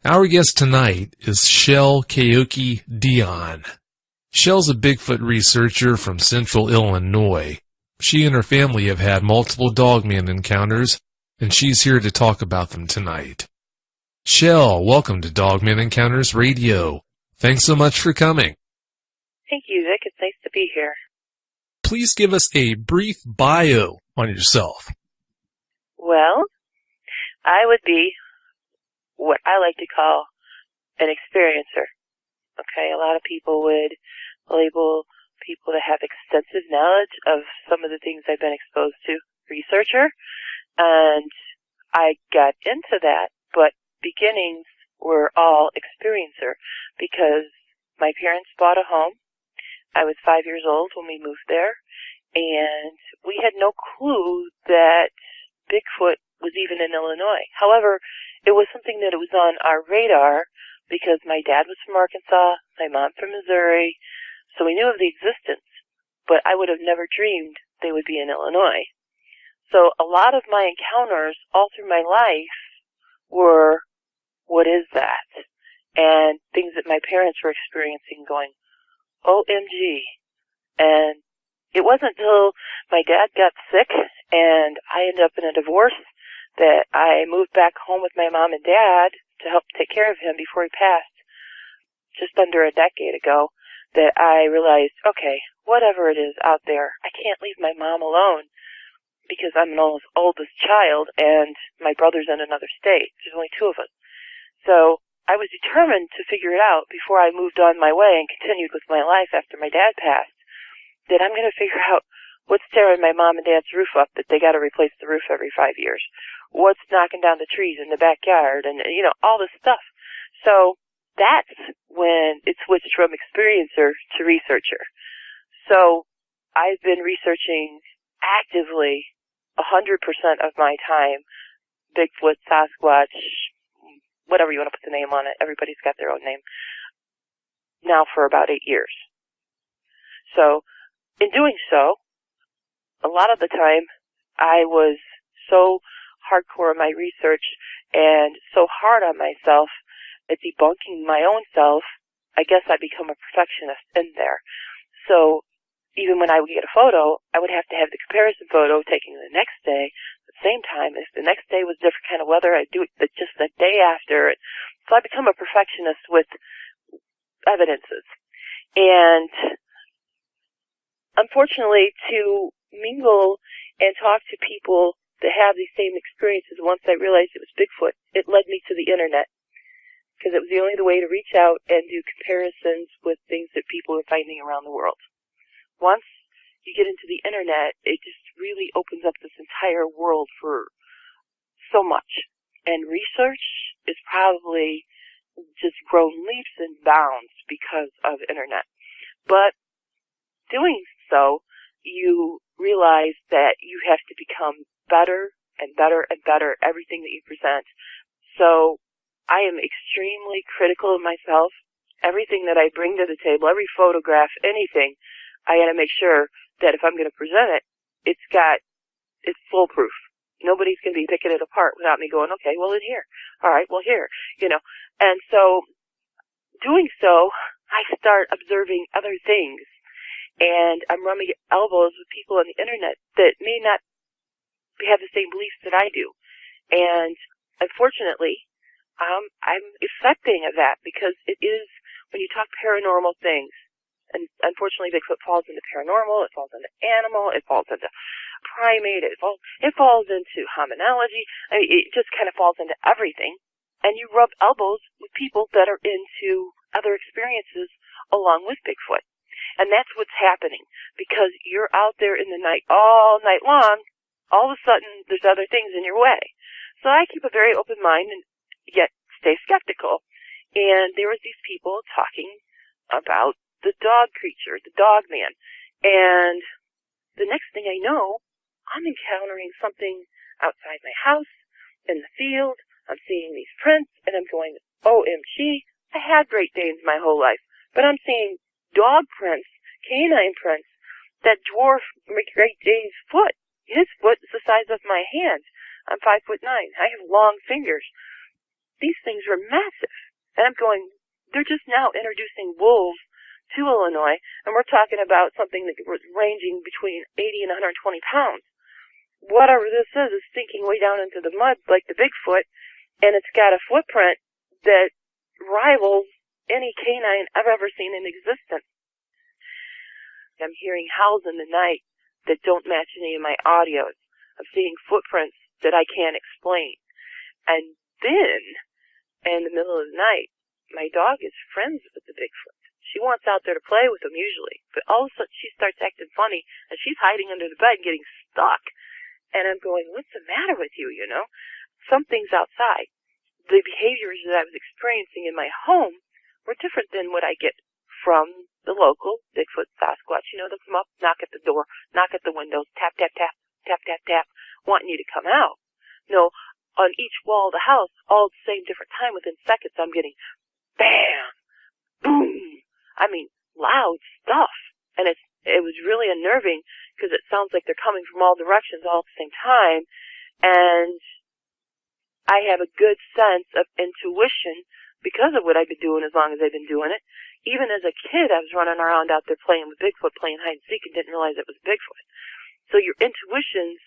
Our guest tonight is Shell Kaoki Dion. Shell's a Bigfoot researcher from central Illinois. She and her family have had multiple dogman encounters, and she's here to talk about them tonight. Shell, welcome to Dogman Encounters Radio. Thanks so much for coming. Thank you, Vic. It's nice to be here. Please give us a brief bio on yourself. Well, I would be what I like to call an experiencer. Okay, a lot of people would label people that have extensive knowledge of some of the things I've been exposed to, researcher, and I got into that, but beginnings were all experiencer because my parents bought a home. I was 5 years old when we moved there, and we had no clue that Bigfoot was even in Illinois. However, it was something that it was on our radar because my dad was from Arkansas, my mom from Missouri, so we knew of the existence, but I would have never dreamed they would be in Illinois. So a lot of my encounters all through my life were, what is that? And things that my parents were experiencing going, OMG. And it wasn't until my dad got sick and I ended up in a divorce that I moved back home with my mom and dad to help take care of him before he passed just under a decade ago, that I realized, okay, whatever it is out there, I can't leave my mom alone because I'm an oldest child and my brother's in another state. There's only two of us. So I was determined to figure it out before I moved on my way and continued with my life after my dad passed, that I'm going to figure out what's tearing my mom and dad's roof up that they got to replace the roof every 5 years. What's knocking down the trees in the backyard and, all this stuff. So that's when it switched from experiencer to researcher. So I've been researching actively 100% of my time, Bigfoot, Sasquatch, whatever you want to put the name on it. Everybody's got their own name. Now for about 8 years. So in doing so, a lot of the time I was so hardcore in my research and so hard on myself at debunking my own self, I guess I become a perfectionist in there. So even when I would get a photo, I would have to have the comparison photo taken the next day. At the same time, if the next day was different kind of weather, I'd do it just the day after. So I become a perfectionist with evidences. And unfortunately, to mingle and talk to people that have these same experiences, once I realized it was Bigfoot, it led me to the internet. Because it was the only way to reach out and do comparisons with things that people are finding around the world. Once you get into the internet, it just really opens up this entire world for so much. And research is probably just grown leaps and bounds because of internet. But doing so, you realize that you have to become better and better and better at everything that you present. So I am extremely critical of myself. Everything that I bring to the table, every photograph, anything, I got to make sure that if I'm going to present it, it's foolproof. Nobody's going to be picking it apart without me going, okay, well, in here. All right, well, here. And so doing so, I start observing other things. And I'm rubbing elbows with people on the internet that may not have the same beliefs that I do. And unfortunately, I'm accepting of that because it is, when you talk paranormal things, and unfortunately Bigfoot falls into paranormal, it falls into animal, it falls into primate, it falls into hominology. I mean, it just kind of falls into everything. And you rub elbows with people that are into other experiences along with Bigfoot. And that's what's happening, because you're out there in the night all night long, all of a sudden there's other things in your way. So I keep a very open mind and yet stay skeptical. And there was these people talking about the dog creature, the dog man. And the next thing I know, I'm encountering something outside my house, in the field. I'm seeing these prints, and I'm going, OMG, I had Great Danes my whole life, but I'm seeing dog prints, canine prints, that dwarf Great Dane's foot. His foot is the size of my hand. I'm 5'9". I have long fingers. these things were massive. And I'm going, they're just now introducing wolves to Illinois, and we're talking about something that was ranging between 80 and 120 pounds. Whatever this is sinking way down into the mud like the Bigfoot, and it's got a footprint that rivals any canine I've ever seen in existence. I'm hearing howls in the night that don't match any of my audios. I'm seeing footprints that I can't explain. And then, in the middle of the night, my dog is friends with the Bigfoot. She wants out there to play with him usually, but all of a sudden she starts acting funny, and she's hiding under the bed getting stuck. And I'm going, what's the matter with you, you know? Something's outside. The behaviors that I was experiencing in my home were different than what I get from the local Bigfoot Sasquatch. You know, they'll come up, knock at the door, knock at the windows, tap, tap, tap, tap, tap, tap, wanting you to come out. No, on each wall of the house, all at the same different time, within seconds, I'm getting bam, boom. I mean, loud stuff. And it was really unnerving because it sounds like they're coming from all directions all at the same time. And I have a good sense of intuition because of what I've been doing as long as I've been doing it. Even as a kid, I was running around out there playing with Bigfoot, playing hide and seek, and didn't realize it was Bigfoot. So your intuitions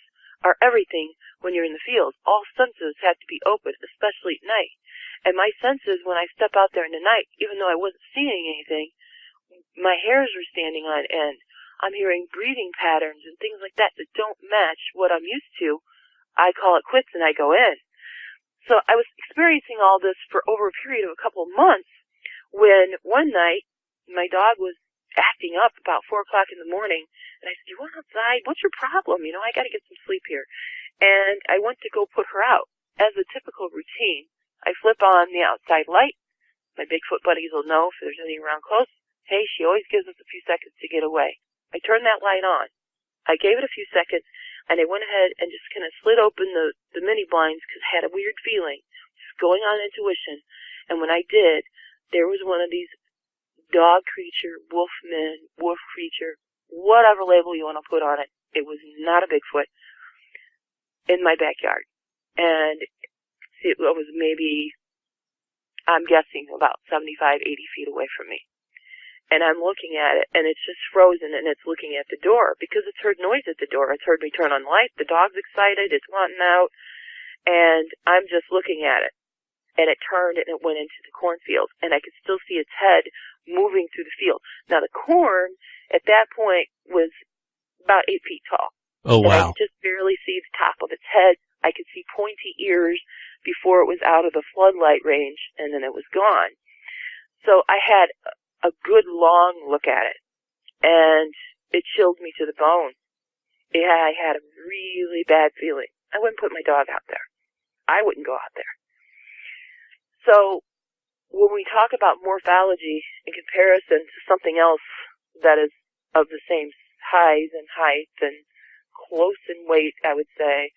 are everything when you're in the field. All senses have to be open, especially at night. And my senses, when I step out there in the night, even though I wasn't seeing anything, my hairs were standing on end. I'm hearing breathing patterns and things like that that don't match what I'm used to. I call it quits and I go in. So I was experiencing all this for over a period of a couple of months when one night my dog was acting up about 4 o'clock in the morning. And I said, you want outside? What's your problem? You know, I got to get some sleep here. And I went to go put her out. As a typical routine, I flip on the outside light. My Bigfoot buddies will know if there's any around close. Hey, she always gives us a few seconds to get away. I turned that light on. I gave it a few seconds, and I went ahead and just kind of slid open the mini blinds because I had a weird feeling, just going on intuition. And when I did, there was one of these dog creature, wolf creature, whatever label you want to put on it. It was not a Bigfoot in my backyard. And it was maybe, I'm guessing, about 75, 80 feet away from me. And I'm looking at it, and it's just frozen, and it's looking at the door, because it's heard noise at the door. It's heard me turn on light. The dog's excited. It's wanting out. And I'm just looking at it. And it turned, and it went into the cornfield. And I could still see its head moving through the field. Now, the corn, at that point, was about 8 feet tall. Oh, wow. And I could just barely see the top of its head. I could see pointy ears before it was out of the floodlight range, and then it was gone. So I had a good long look at it, and it chilled me to the bone. Yeah, I had a really bad feeling. I wouldn't put my dog out there. I wouldn't go out there. So when we talk about morphology in comparison to something else that is of the same size and height and close in weight, I would say,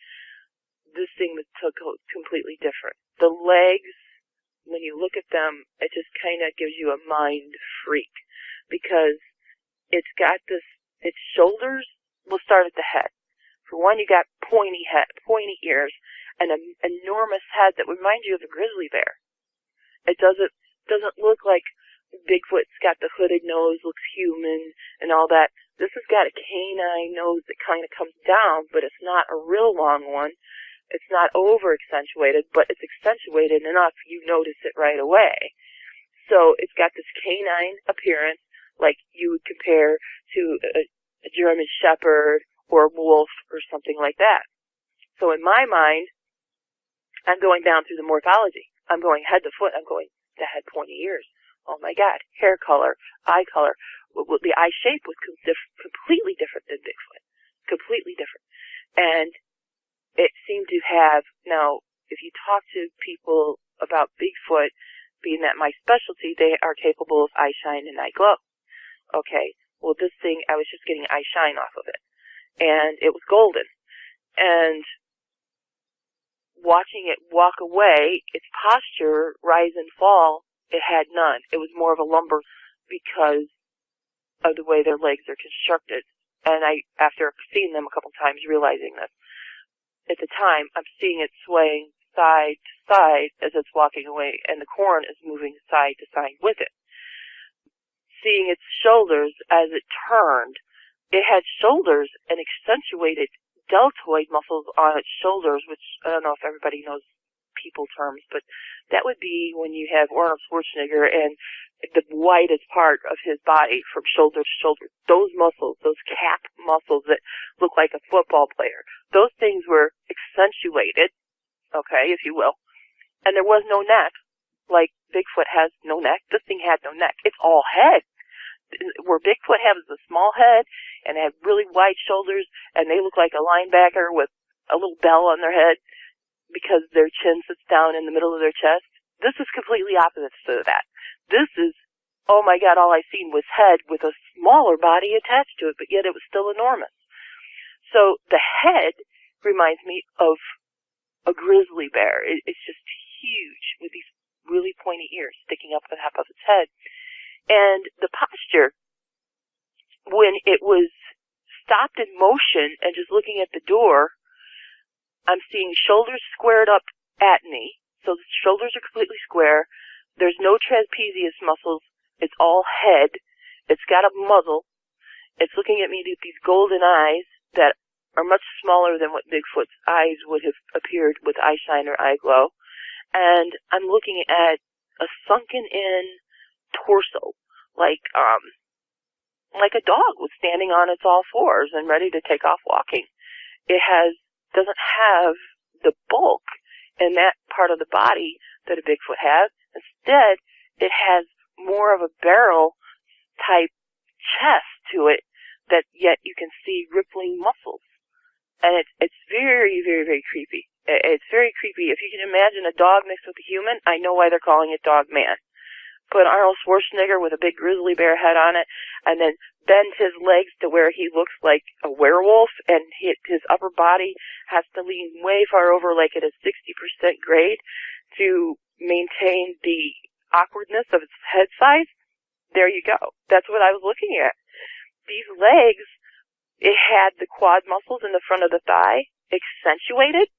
this thing was completely different. The legs, when you look at them, it just kind of gives you a mind freak because it's got this, its shoulders will start at the head. For one, you got pointy ears, and an enormous head that reminds you of a grizzly bear. It doesn't look like Bigfoot's got the hooded nose, looks human, and all that. This has got a canine nose that kind of comes down, but it's not a real long one. It's not over-accentuated, but it's accentuated enough you notice it right away. So it's got this canine appearance like you would compare to a German Shepherd or a wolf or something like that. So in my mind, I'm going down through the morphology. I'm going head to foot. I'm going the head, pointy ears. Oh my God, hair color, eye color. The eye shape was completely different than Bigfoot. Completely different. And it seemed to have, now, if you talk to people about Bigfoot, being that my specialty, they are capable of eye shine and eye glow. Okay, well this thing, I was just getting eye shine off of it. And it was golden. And watching it walk away, its posture, rise and fall, it had none. It was more of a lumber because of the way their legs are constructed. And I, after seeing them a couple times, realizing this. At the time, I'm seeing it swaying side to side as it's walking away, and the corn is moving side to side with it. Seeing its shoulders as it turned, it had shoulders and accentuated deltoid muscles on its shoulders, which I don't know if everybody knows people terms, but that would be when you have Arnold Schwarzenegger and the widest part of his body from shoulder to shoulder. Those muscles, those calf muscles that look like a football player, those things were accentuated, okay, if you will. And there was no neck, like Bigfoot has no neck. This thing had no neck. It's all head. Where Bigfoot has a small head and they have really wide shoulders and they look like a linebacker with a little bell on their head because their chin sits down in the middle of their chest. This is completely opposite to that. This is, oh my God, all I seen was head with a smaller body attached to it, but yet it was still enormous. So the head reminds me of a grizzly bear. It's just huge with these really pointy ears sticking up the top of its head. And the posture, when it was stopped in motion and just looking at the door, I'm seeing shoulders squared up at me. So the shoulders are completely square. There's no trapezius muscles. It's all head. It's got a muzzle. It's looking at me with these golden eyes that are much smaller than what Bigfoot's eyes would have appeared with eye shine or eye glow. And I'm looking at a sunken-in torso, like a dog was standing on its all fours and ready to take off walking. It doesn't have the bulk in that part of the body that a Bigfoot has. Instead, it has more of a barrel type chest to it that yet you can see rippling muscles. And it's very, very, very creepy. It's very creepy. If you can imagine a dog mixed with a human, I know why they're calling it Dog Man. Put Arnold Schwarzenegger with a big grizzly bear head on it, and then bend his legs to where he looks like a werewolf, and his upper body has to lean way far over like at a 60% grade to maintain the awkwardness of its head size. There you go. That's what I was looking at. These legs, it had the quad muscles in the front of the thigh accentuated,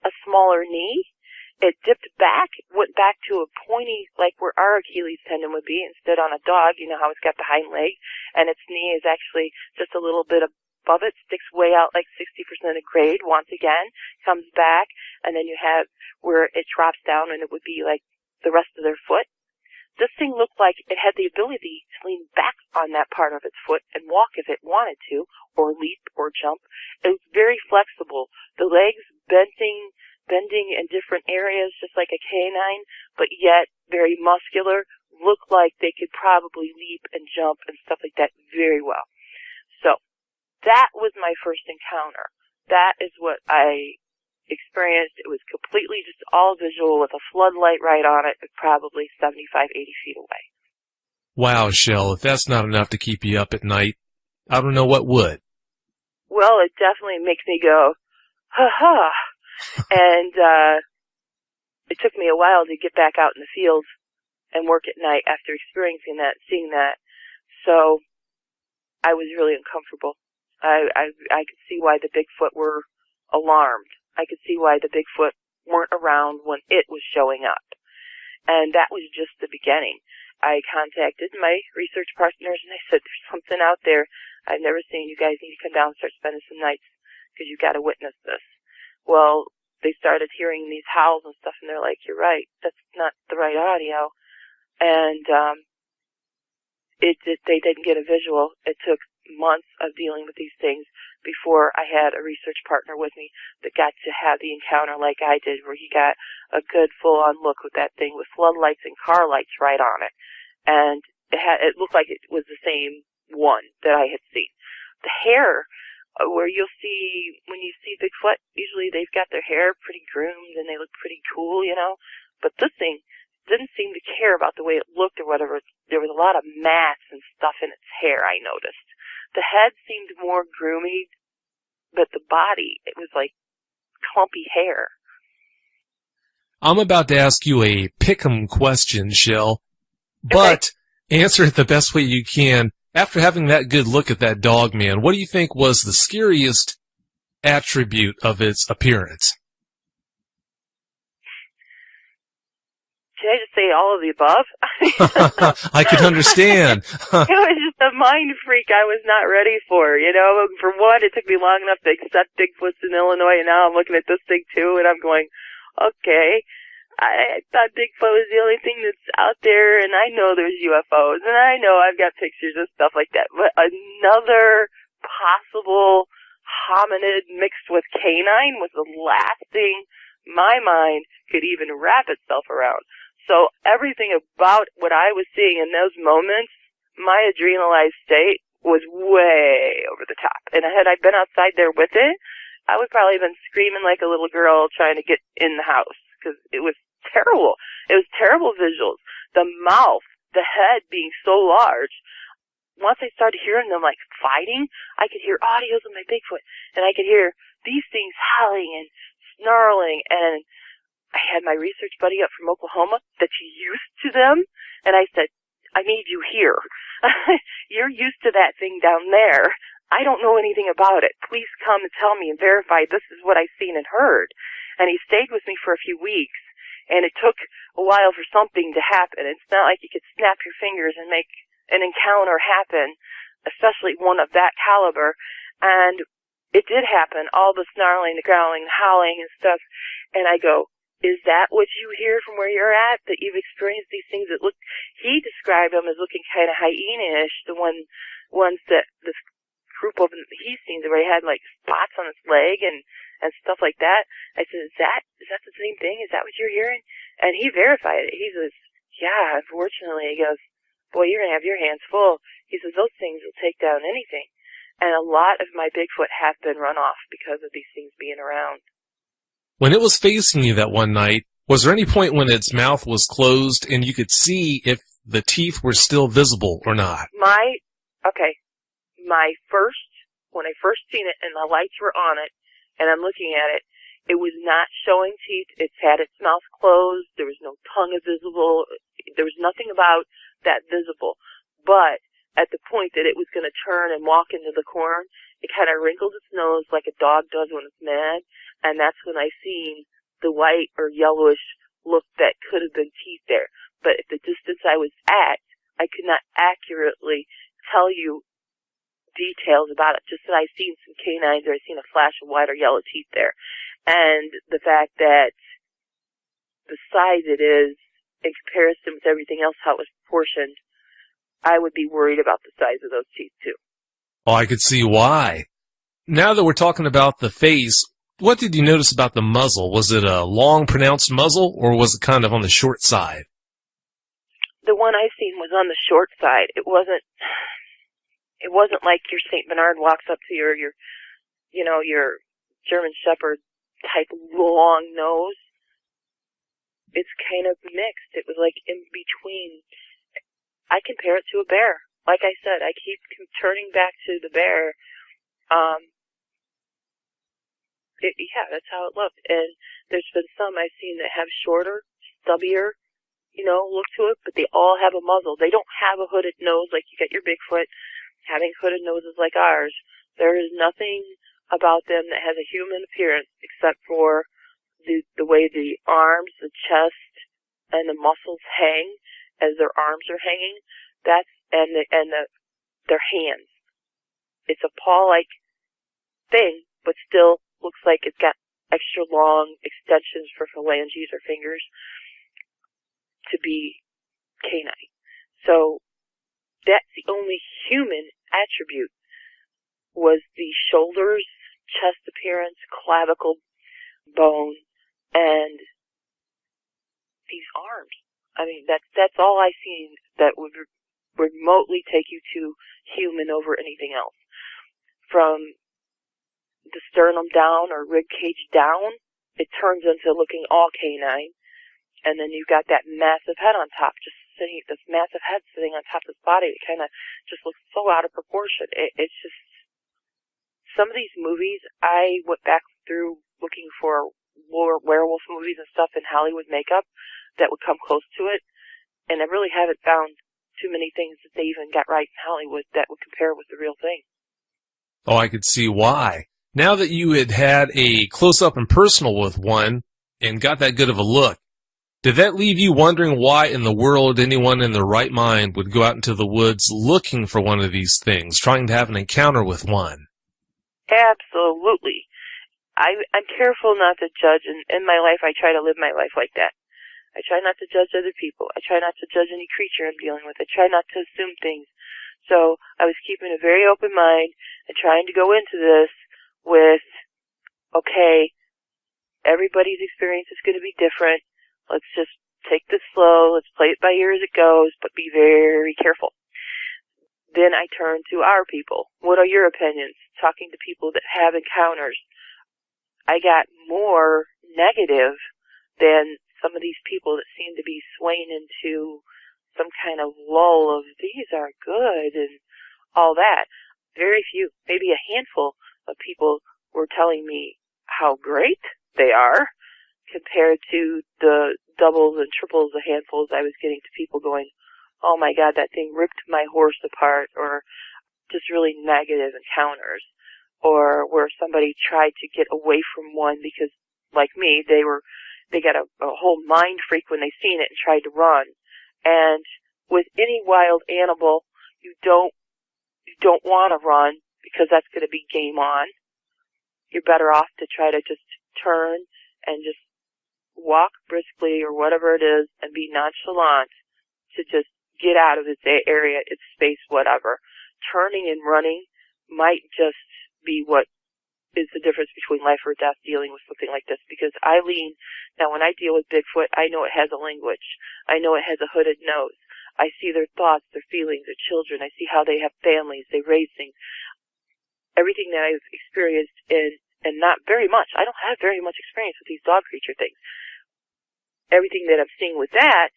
a smaller knee. It dipped back, went back to a pointy, like where our Achilles tendon would be, instead on a dog, you know how it's got the hind leg, and its knee is actually just a little bit above it, sticks way out like 60% of grade once again, comes back, and then you have where it drops down and it would be like the rest of their foot. This thing looked like it had the ability to lean back on that part of its foot and walk if it wanted to, or leap or jump. It was very flexible. The legs bending in different areas, just like a canine, but yet very muscular, look like they could probably leap and jump and stuff like that very well. So that was my first encounter. That is what I experienced. It was completely just all visual with a floodlight right on it, probably 75, 80 feet away. Wow, Shell, if that's not enough to keep you up at night, I don't know what would. Well, it definitely makes me go, ha-ha. And it took me a while to get back out in the field and work at night after experiencing that, seeing that. So I was really uncomfortable. I could see why the Bigfoot were alarmed. I could see why the Bigfoot weren't around when it was showing up. And that was just the beginning. I contacted my research partners and I said, there's something out there I've never seen. You guys need to come down and start spending some nights because you've got to witness this. Well, they started hearing these howls and stuff, and they're like, you're right, that's not the right audio. And they didn't get a visual. It took months of dealing with these things before I had a research partner with me that got to have the encounter like I did, where he got a good full-on look with that thing with floodlights and car lights right on it. And it looked like it was the same one that I had seen. The hair, where you'll see, when you see Bigfoot, usually they've got their hair pretty groomed and they look pretty cool, you know. But this thing didn't seem to care about the way it looked or whatever. There was a lot of mats and stuff in its hair, I noticed. The head seemed more groomy, but the body, it was like clumpy hair. I'm about to ask you a pick'em question, Shell, but answer it the best way you can. After having that good look at that dog man, what do you think was the scariest attribute of its appearance? say all of the above. I could understand. It was just a mind freak I was not ready for, you know. For one, it took me long enough to accept Bigfoot's in Illinois, and now I'm looking at this thing too, and I'm going, okay, I thought Bigfoot was the only thing that's out there, and I know there's UFOs, and I know I've got pictures and stuff like that, but another possible hominid mixed with canine was the last thing my mind could even wrap itself around. So everything about what I was seeing in those moments, my adrenalized state was way over the top. And had I been outside there with it, I would probably have been screaming like a little girl trying to get in the house, because it was terrible. It was terrible visuals. The mouth, the head being so large. Once I started hearing them like fighting, I could hear audios of my Bigfoot, and I could hear these things howling and snarling, and I had my research buddy up from Oklahoma that's used to them, and I said, I need you here. You're used to that thing down there. I don't know anything about it. Please come and tell me and verify this is what I've seen and heard. And he stayed with me for a few weeks, and it took a while for something to happen. It's not like you could snap your fingers and make an encounter happen, especially one of that caliber. And it did happen, all the snarling, the growling, the howling and stuff. And I go, is that what you hear from where you're at, that you've experienced these things that look, he described them as looking kind of hyena-ish, the ones that this group of them he's seen where he had like spots on his leg and stuff like that. I said, is that the same thing? Is that what you're hearing? And he verified it. He says, yeah, unfortunately, he goes, boy, you're going to have your hands full. He says, those things will take down anything. And a lot of my Bigfoot have been run off because of these things being around. When it was facing you that one night, was there any point when its mouth was closed and you could see if the teeth were still visible or not? When I first seen it and the lights were on it and I'm looking at it, it was not showing teeth. It had its mouth closed. There was no tongue visible. There was nothing about that visible. But at the point that it was going to turn and walk into the corn, it kind of wrinkled its nose like a dog does when it's mad. And that's when I seen the white or yellowish look that could have been teeth there. But at the distance I was at, I could not accurately tell you details about it. Just that I seen some canines or I seen a flash of white or yellow teeth there. And the fact that the size it is in comparison with everything else, how it was proportioned, I would be worried about the size of those teeth too. Oh, I could see why. Now that we're talking about the face, what did you notice about the muzzle? Was it a long, pronounced muzzle, or was it kind of on the short side? The one I seen was on the short side. It wasn't like your St. Bernard walks up to your German Shepherd type long nose. It's kind of mixed. It was like in between. I compare it to a bear. Like I said, I keep turning back to the bear. That's how it looked. And there's been some I've seen that have shorter, stubbier, look to it, but they all have a muzzle. They don't have a hooded nose like you get your Bigfoot having hooded noses like ours. There is nothing about them that has a human appearance except for the way the arms, the chest, and the muscles hang as their arms are hanging. Their hands. It's a paw-like thing, but still looks like it's got extra long extensions for phalanges or fingers to be canine. So that's the only human attribute was the shoulders, chest appearance, clavicle bone, and these arms. I mean, that's all I seen that would remotely take you to human over anything else. From the sternum down or rib cage down, it turns into looking all canine. And then you've got that massive head on top, this massive head sitting on top of his body. It kind of just looks so out of proportion. It's just, some of these movies, I went back through looking for werewolf movies and stuff in Hollywood makeup that would come close to it. And I really haven't found too many things that they even got right in Hollywood that would compare with the real thing. Oh, I could see why. Now that you had a close-up and personal with one and got that good of a look, Did that leave you wondering why in the world anyone in their right mind would go out into the woods looking for one of these things, trying to have an encounter with one? Absolutely. I'm careful not to judge, and in my life I try to live my life like that. I try not to judge other people. I try not to judge any creature I'm dealing with. I try not to assume things. So I was keeping a very open mind and trying to go into this with, okay, everybody's experience is going to be different. Let's just take this slow. Let's play it by ear as it goes, but be very careful. Then I turned to our people. What are your opinions? Talking to people that have encounters. I got more negative than some of these people that seem to be swaying into some kind of lull of these are good and all that. Very few, maybe a handful of people were telling me how great they are compared to the doubles and triples of handfuls I was getting to people going, oh my God, that thing ripped my horse apart, or just really negative encounters, or where somebody tried to get away from one because, like me, they got a whole mind freak when they seen it and tried to run. And with any wild animal, you don't want to run because that's going to be game on. You're better off to try to just turn and just walk briskly or whatever it is and be nonchalant to just get out of its area, its space, whatever. Turning and running might just be what is the difference between life or death dealing with something like this. Because now when I deal with Bigfoot, I know it has a language. I know it has a hooded nose. I see their thoughts, their feelings, their children. I see how they have families, they raise things. Everything that I've experienced and not very much. I don't have very much experience with these dog creature things. Everything that I'm seeing with that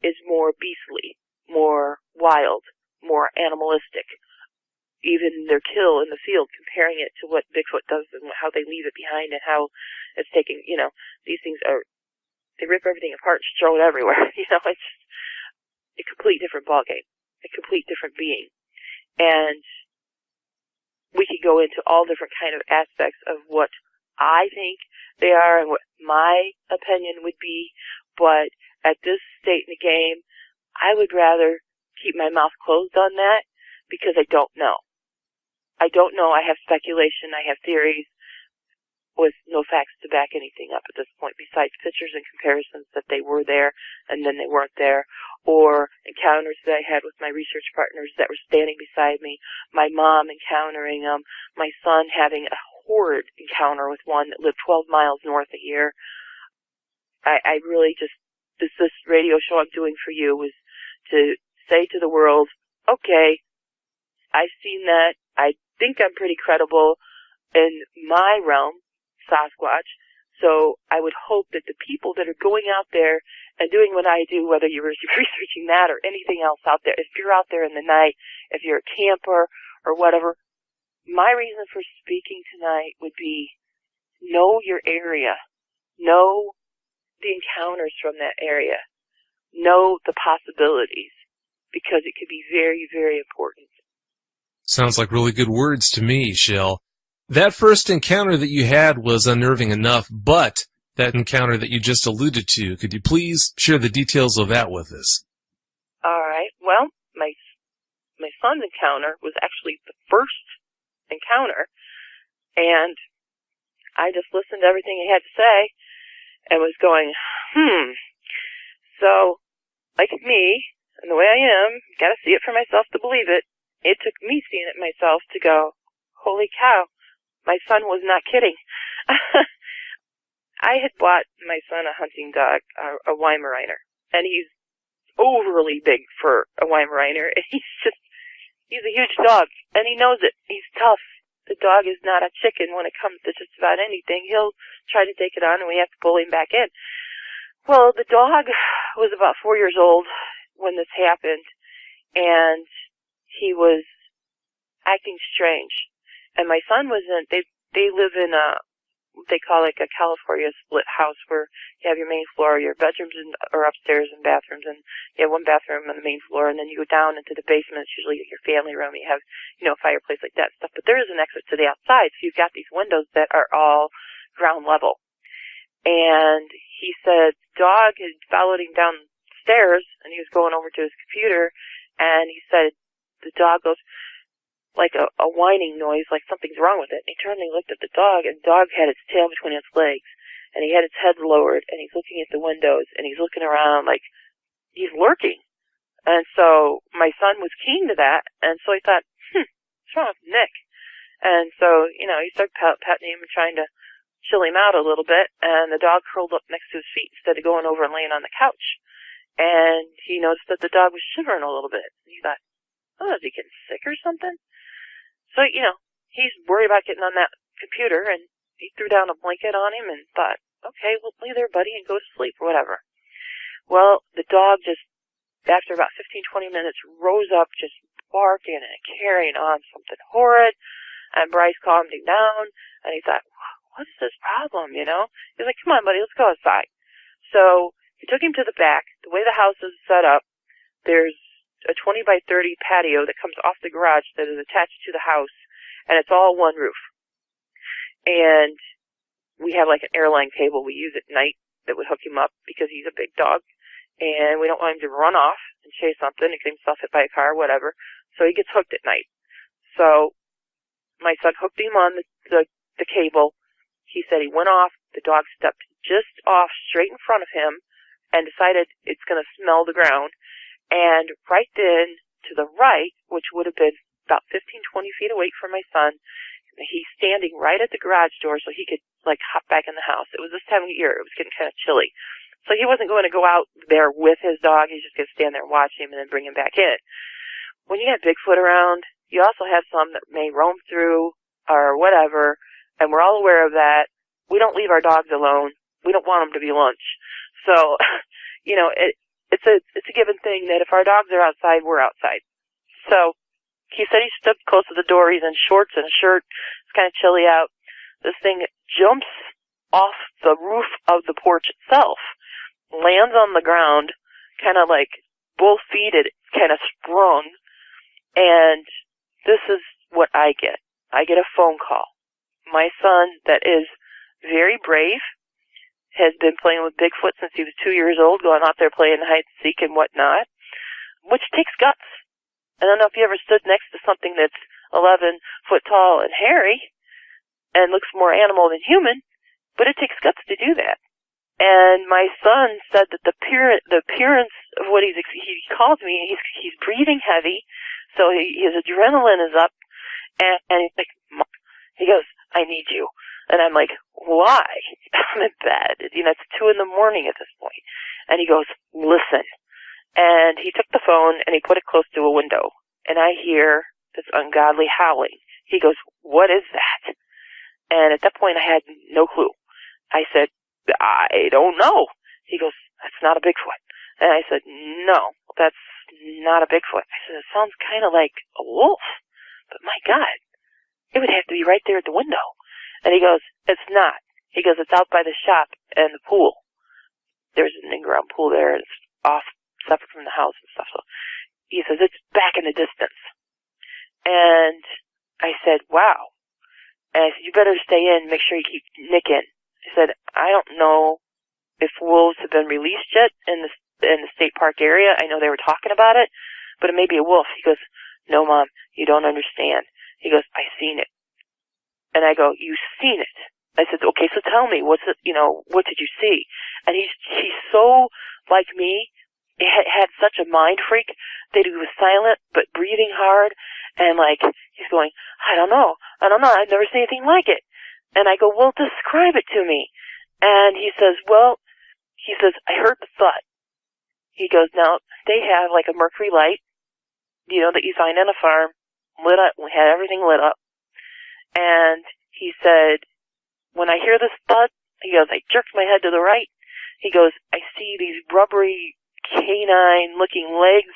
is more beastly, more wild, more animalistic. Even their kill in the field, comparing it to what Bigfoot does and how they leave it behind and how it's taking, these things they rip everything apart and throw it everywhere. It's a complete different ballgame, a complete different being. And we could go into all different kind of aspects of what I think they are and what my opinion would be, but at this state in the game, I would rather keep my mouth closed on that because I don't know. I don't know. I have speculation. I have theories with no facts to back anything up at this point besides pictures and comparisons that they were there and then they weren't there, or encounters that I had with my research partners that were standing beside me, my mom encountering them, my son having a horrid encounter with one that lived 12 miles north of here. I really just, this radio show I'm doing for you was to say to the world, okay, I've seen that. I think I'm pretty credible in my realm, Sasquatch. So I would hope that the people that are going out there and doing what I do, whether you're researching that or anything else out there, if you're out there in the night, if you're a camper or whatever, my reason for speaking tonight would be know your area. Know the encounters from that area. Know the possibilities, because it could be very, very important. Sounds like really good words to me, Shell. That first encounter that you had was unnerving enough, but that encounter that you just alluded to, could you please share the details of that with us? All right. Well, my son's encounter was actually the first encounter, and I just listened to everything he had to say and was going, So, like me, and the way I am, gotta see it for myself to believe it. It took me seeing it myself to go, holy cow, my son was not kidding. I had bought my son a hunting dog, a Weimaraner, and he's overly big for a Weimaraner. He's a huge dog, and he knows it. He's tough. The dog is not a chicken when it comes to just about anything. He'll try to take it on, and we have to pull him back in. Well, the dog was about 4 years old when this happened, and he was acting strange. And my son wasn't, they live in what they call like a California split house where you have your main floor, your bedrooms are upstairs and bathrooms, and you have one bathroom on the main floor, and then you go down into the basement. It's usually your family room. You have, a fireplace like that stuff. But there is an exit to the outside, so you've got these windows that are all ground level. And he said dog had followed him downstairs, and he was going over to his computer, and he said the dog goes like a whining noise, like something's wrong with it. And he turned and he looked at the dog, and the dog had its tail between its legs, and he had its head lowered, and he's looking at the windows, and he's looking around like he's lurking. And so my son was keen to that, and so he thought, what's wrong with Nick? And so, he started petting him and trying to chill him out a little bit, and the dog curled up next to his feet instead of going over and laying on the couch. And he noticed that the dog was shivering a little bit. And he thought, is he getting sick or something? So, he's worried about getting on that computer, and he threw down a blanket on him and thought, okay, well, lay there, buddy, and go to sleep or whatever. Well, the dog just, after about 15-20 minutes, rose up just barking and carrying on something horrid, and Bryce calmed him down, and he thought, what is this problem, He's like, come on, buddy, let's go outside. So he took him to the back. The way the house is set up, there's a 20 by 30 patio that comes off the garage that is attached to the house, and it's all one roof. And we have like an airline cable we use at night that would hook him up because he's a big dog, and we don't want him to run off and chase something and get himself hit by a car or whatever. So he gets hooked at night. So my son hooked him on the cable. He said he went off. The dog stepped just off straight in front of him and decided it's going to smell the ground. And right then, to the right, which would have been about 15-20 feet away from my son, he's standing right at the garage door so he could, hop back in the house. It was this time of year. It was getting kind of chilly. So he wasn't going to go out there with his dog. He's just going to stand there and watch him and then bring him back in. When you have Bigfoot around, you also have some that may roam through or whatever, and we're all aware of that. We don't leave our dogs alone. We don't want them to be lunch. So, it's a given thing that if our dogs are outside, we're outside. So he said he stood close to the door. He's in shorts and a shirt. It's kind of chilly out. This thing jumps off the roof of the porch itself, lands on the ground, kind of like both feet it kind of sprung. And this is what I get. I get a phone call. My son, that is very brave, has been playing with Bigfoot since he was 2 years old, going out there playing hide and seek and whatnot, which takes guts. I don't know if you ever stood next to something that's 11 foot tall and hairy and looks more animal than human, but it takes guts to do that. And my son said that the appearance of what he called me, he's breathing heavy, so his adrenaline is up, and he's like, he goes, I need you. And I'm like, why? I'm in bed. It's 2 a.m. at this point. And he goes, listen. And he took the phone and he put it close to a window. And I hear this ungodly howling. He goes, what is that? And at that point I had no clue. I said, I don't know. He goes, that's not a Bigfoot. And I said, no, that's not a Bigfoot. I said, it sounds kind of like a wolf. But my God, it would have to be right there at the window. And he goes, it's not. He goes, it's out by the shop and the pool. There's an in-ground pool there. It's off, separate from the house and stuff. So he says, it's back in the distance. And I said, wow. And I said, you better stay in, make sure you keep Nick in. He said, I don't know if wolves have been released yet in the state park area. I know they were talking about it, but it may be a wolf. He goes, no, Mom, you don't understand. He goes, I seen it. And I go, you seen it? I said, okay, so tell me, what did you see? And he's so like me. He had such a mind freak that he was silent but breathing hard, and he's going, I don't know, I've never seen anything like it. And I go, well, describe it to me. And he says, I heard the thud. He goes, now, they have a mercury light, that you find on a farm, lit up. We had everything lit up. And he said, when I hear this thud, he goes, I jerked my head to the right. He goes, I see these rubbery canine-looking legs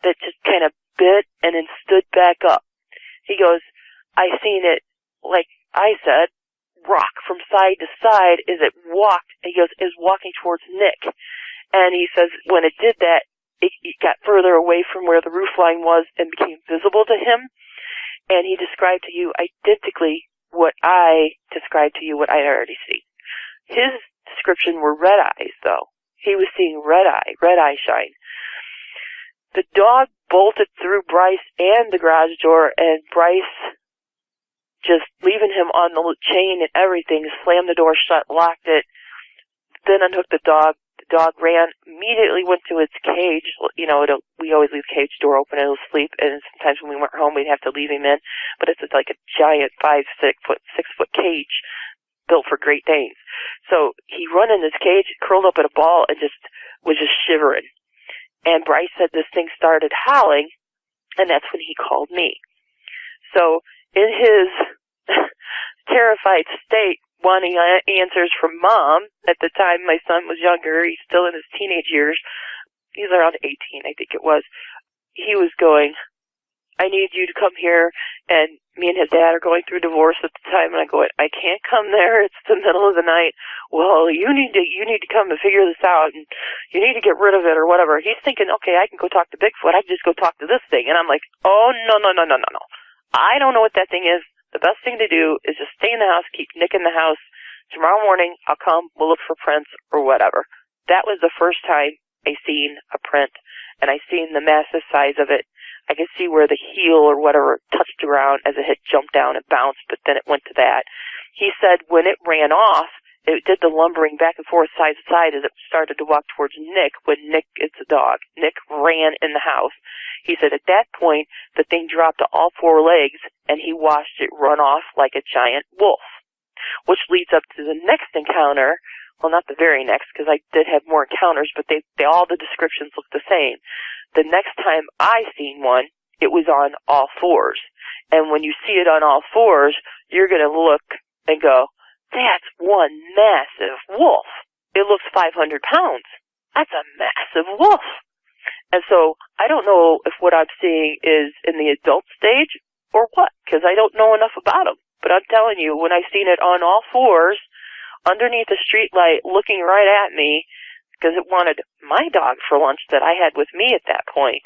that just kind of bit and then stood back up. He goes, I seen it, like I said, rock from side to side as it walked. He goes, is walking towards Nick. And he says, when it did that, it got further away from where the roof line was and became visible to him. And he described to you identically what I described to you, what I had already seen. His description were red eyes, though. He was seeing red eye shine. The dog bolted through Bryce and the garage door, and Bryce, just leaving him on the chain and everything, slammed the door shut, locked it, then unhooked the dog. The dog ran, immediately went to its cage. You know, we always leave the cage door open and it'll sleep, and sometimes when we weren't home, we'd have to leave him in. But it's like a giant 6 foot cage built for Great Danes. So he run in his cage, curled up in a ball, and was just shivering. And Bryce said this thing started howling, and that's when he called me. So in his terrified state, wanting answers from Mom, at the time my son was younger, he's still in his teenage years, he's around 18, I think it was, he was going, I need you to come here, and me and his dad are going through divorce at the time, and I go, I can't come there, it's the middle of the night. Well, you need to come and figure this out, and you need to get rid of it, or whatever. He's thinking, okay, I can go talk to Bigfoot, I can just go talk to this thing, and I'm like, oh, no. I don't know what that thing is. The best thing to do is just stay in the house, keep Nick in the house. Tomorrow morning, I'll come, we'll look for prints, or whatever. That was the first time I seen a print, and I seen the massive size of it. I could see where the heel or whatever touched the ground as it had jumped down and bounced, but then it went to that. He said when it ran off, it did the lumbering back and forth side to side as it started to walk towards Nick, when Nick is the dog. Nick ran in the house. He said at that point, the thing dropped to all four legs, and he watched it run off like a giant wolf. Which leads up to the next encounter. Well, not the very next, because I did have more encounters, but they all the descriptions look the same. The next time I seen one, it was on all fours. And when you see it on all fours, you're going to look and go, that's one massive wolf. It looks 500 pounds. That's a massive wolf. And so I don't know if what I'm seeing is in the adult stage or what, because I don't know enough about them. But I'm telling you, when I seen it on all fours, underneath a street light, looking right at me, because it wanted my dog for lunch that I had with me at that point,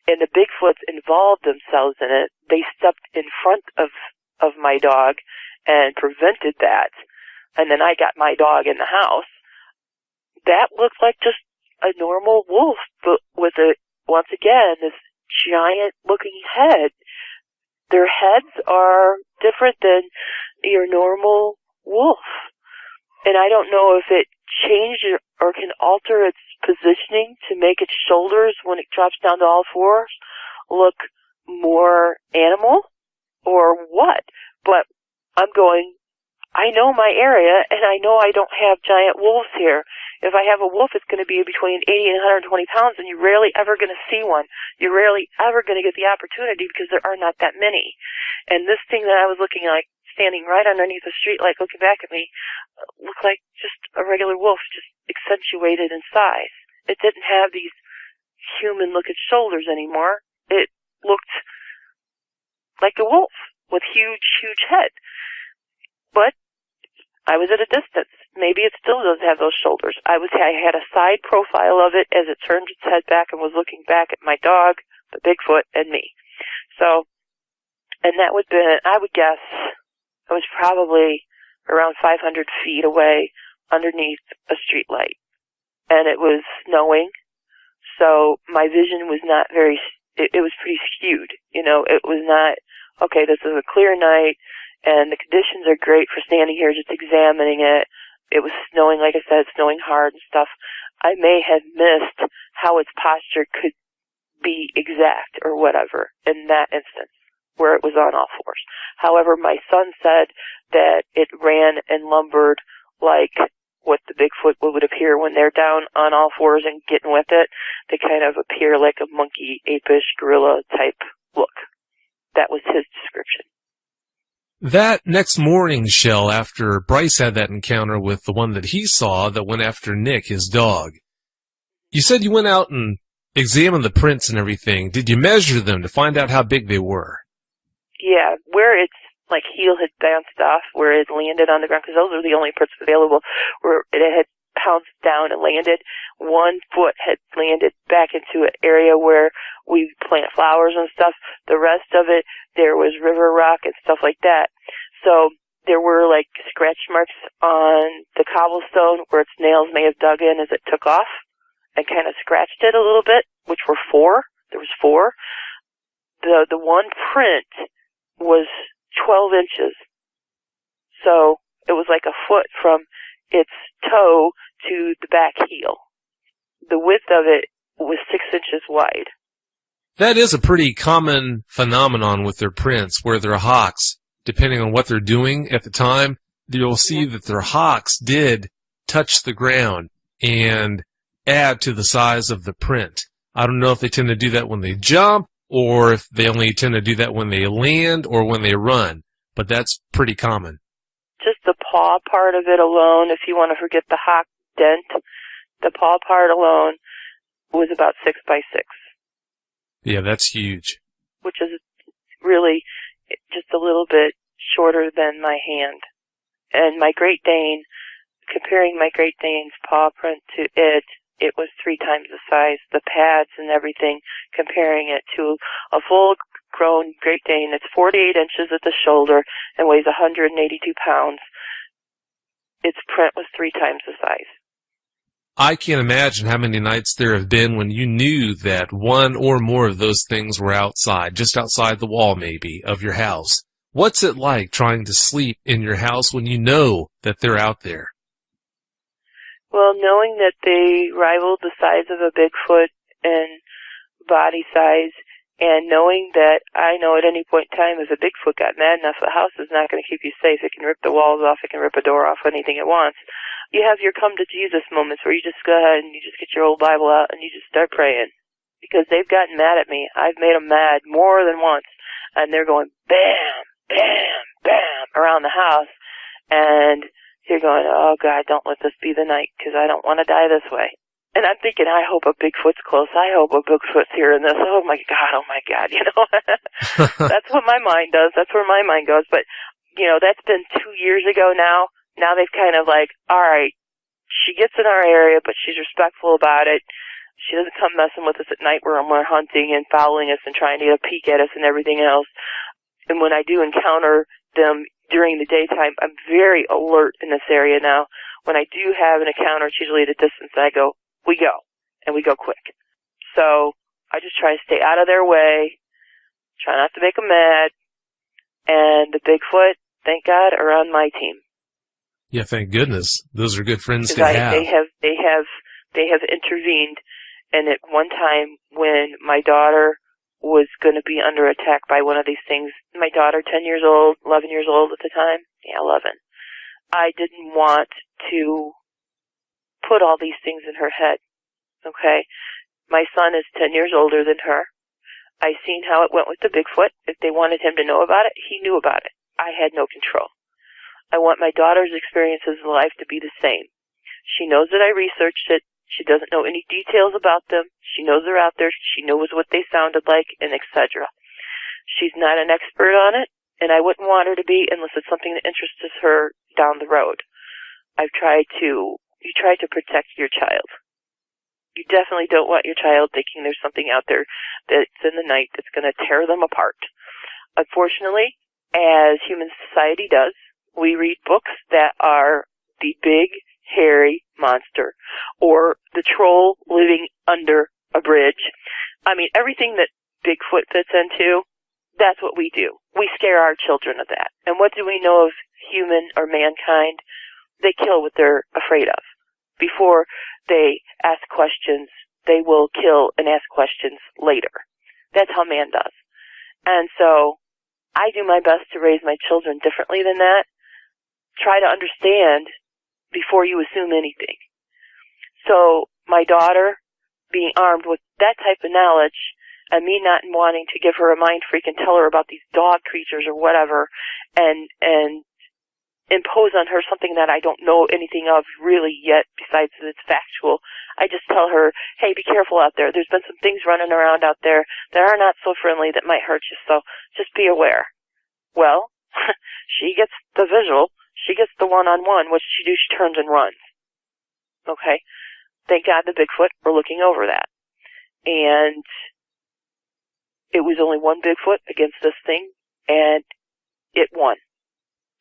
and the Bigfoots involved themselves in it. They stepped in front of my dog and prevented that, and then I got my dog in the house. That looked like just a normal wolf, but with once again, this giant-looking head. Their heads are different than your normal wolf. And I don't know if it changed or can alter its positioning to make its shoulders, when it drops down to all fours, look more animal or what. But I'm going, I know my area, and I know I don't have giant wolves here. If I have a wolf, it's going to be between 80 and 120 pounds, and you're rarely ever going to see one. You're rarely ever going to get the opportunity because there are not that many. And this thing that I was looking like, standing right underneath the street light looking back at me, looked like just a regular wolf, just accentuated in size. It didn't have these human-looking shoulders anymore. It looked like a wolf with huge, huge head. But I was at a distance. Maybe it still doesn't have those shoulders. I had a side profile of it as it turned its head back and was looking back at my dog, the Bigfoot, and me. So, and that would be, I would guess, it was probably around 500 feet away underneath a street light. And it was snowing, so my vision was not very, it was pretty skewed. You know, it was not, okay, this is a clear night, and the conditions are great for standing here just examining it. It was snowing, like I said, snowing hard and stuff. I may have missed how its posture could be exact or whatever in that instance, where it was on all fours. However, my son said that it ran and lumbered like what the Bigfoot would appear when they're down on all fours and getting with it. They kind of appear like a monkey, apish, gorilla type look. That was his description. That next morning, Shell, after Bryce had that encounter with the one that he saw that went after Nick, his dog, you said you went out and examined the prints and everything. Did you measure them to find out how big they were? Yeah, where its like heel had bounced off, where it landed on the ground, because those were the only prints available, where it had pounced down and landed. 1 foot had landed back into an area where we plant flowers and stuff. The rest of it, there was river rock and stuff like that. So there were like scratch marks on the cobblestone where its nails may have dug in as it took off and kind of scratched it a little bit, which were 4. There was 4. The one print was 12 inches. So it was like a foot from its toe to the back heel. The width of it was 6 inches wide. That is a pretty common phenomenon with their prints, where their hocks, depending on what they're doing at the time, you'll see that their hocks did touch the ground and add to the size of the print. I don't know if they tend to do that when they jump, or if they only tend to do that when they land or when they run, but that's pretty common. Just the paw part of it alone, if you want to forget the hock dent, the paw part alone was about 6 by 6. Yeah, that's huge. Which is really just a little bit shorter than my hand. And my Great Dane, comparing my Great Dane's paw print to it, it was 3 times the size. The pads and everything, comparing it to a full-grown Great Dane that's 48 inches at the shoulder and weighs 182 pounds, its print was 3 times the size. I can't imagine how many nights there have been when you knew that one or more of those things were outside, just outside the wall maybe, of your house. What's it like trying to sleep in your house when you know that they're out there? Well, knowing that they rivaled the size of a Bigfoot and body size, and knowing that I know at any point in time if a Bigfoot got mad enough, the house is not going to keep you safe. It can rip the walls off. It can rip a door off, anything it wants. You have your come to Jesus moments where you just go ahead and you just get your old Bible out and you just start praying. Because they've gotten mad at me. I've made them mad more than once. And they're going bam, bam, bam around the house. And you're going, oh God, don't let this be the night because I don't want to die this way. And I'm thinking, I hope a Bigfoot's close. I hope a Bigfoot's hearing this. Oh my God, you know. That's what my mind does. That's where my mind goes. But, you know, that's been 2 years ago now. Now they've kind of like, all right, she gets in our area, but she's respectful about it. She doesn't come messing with us at night where we're hunting and following us and trying to get a peek at us and everything else. And when I do encounter them during the daytime, I'm very alert in this area now. When I do have an encounter, it's usually at a distance, I go, we go. And we go quick. So I just try to stay out of their way, try not to make them mad. And the Bigfoot, thank God, are on my team. Yeah, thank goodness. Those are good friends to have. They have intervened. And at one time when my daughter was going to be under attack by one of these things, my daughter, 10 years old, 11 years old at the time, 11, I didn't want to put all these things in her head. Okay? My son is 10 years older than her. I seen how it went with the Bigfoot. If they wanted him to know about it, he knew about it. I had no control. I want my daughter's experiences in life to be the same. She knows that I researched it. She doesn't know any details about them. She knows they're out there. She knows what they sounded like, and etc. She's not an expert on it, and I wouldn't want her to be unless it's something that interests her down the road. You try to protect your child. You definitely don't want your child thinking there's something out there that's in the night that's going to tear them apart. Unfortunately, as human society does, we read books that are the big, hairy monster, or the troll living under a bridge. I mean, everything that Bigfoot fits into, that's what we do. We scare our children of that. And what do we know of human or mankind? They kill what they're afraid of. Before they ask questions, they will kill and ask questions later. That's how man does. And so I do my best to raise my children differently than that. Try to understand before you assume anything. So my daughter being armed with that type of knowledge and me not wanting to give her a mind freak and tell her about these dog creatures or whatever and impose on her something that I don't know anything of really yet besides that it's factual. I just tell her, hey, be careful out there. There's been some things running around out there that are not so friendly that might hurt you, so just be aware. Well, she gets the visual. She gets the one-on-one. What does she do? She turns and runs. Okay? Thank God the Bigfoot were looking over that. And it was only one Bigfoot against this thing, and it won.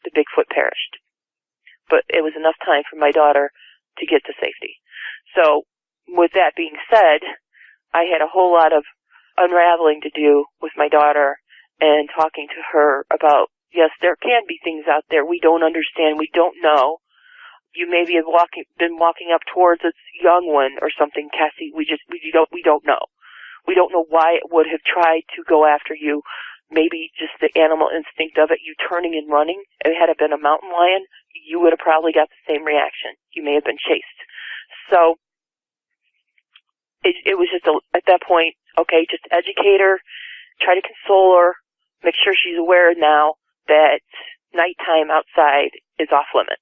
the Bigfoot perished. But it was enough time for my daughter to get to safety. So, with that being said, I had a whole lot of unraveling to do with my daughter and talking to her about, yes, there can be things out there we don't understand, we don't know. You maybe have been walking up towards its young one or something, Cassie. We don't know. We don't know why it would have tried to go after you. Maybe just the animal instinct of it, you turning and running. If it had been a mountain lion, you would have probably got the same reaction. You may have been chased. So, it was just, at that point, okay, just educate her, try to console her, make sure she's aware now that nighttime outside is off limits.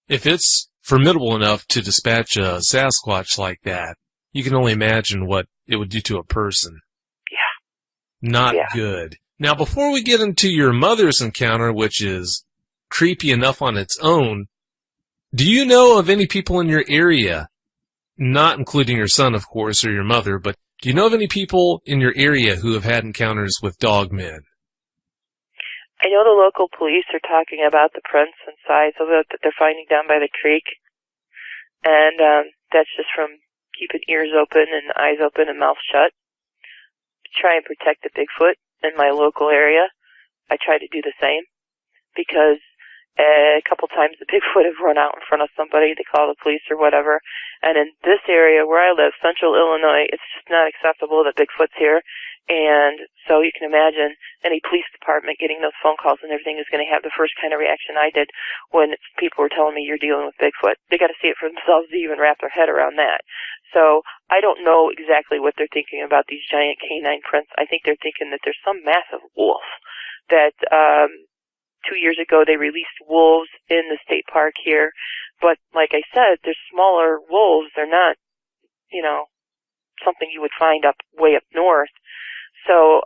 If it's formidable enough to dispatch a Sasquatch like that, you can only imagine what it would do to a person. Yeah. Not good. Now, before we get into your mother's encounter, which is creepy enough on its own, do you know of any people in your area, not including your son, of course, or your mother, but do you know of any people in your area who have had encounters with dogmen? I know the local police are talking about the prints and size of it that they're finding down by the creek. And that's just from keeping ears open and eyes open and mouth shut to try and protect the Bigfoot in my local area. I try to do the same because a couple times the Bigfoot have run out in front of somebody. They call the police or whatever. And in this area where I live, central Illinois, it's just not acceptable that Bigfoot's here. And so you can imagine any police department getting those phone calls and everything is going to have the first kind of reaction I did when people were telling me you're dealing with Bigfoot. They got to see it for themselves to even wrap their head around that. So I don't know exactly what they're thinking about these giant canine prints. I think they're thinking that there's some massive wolf that 2 years ago they released wolves in the state park here. But like I said, they're smaller wolves. They're not, something you would find way up north. So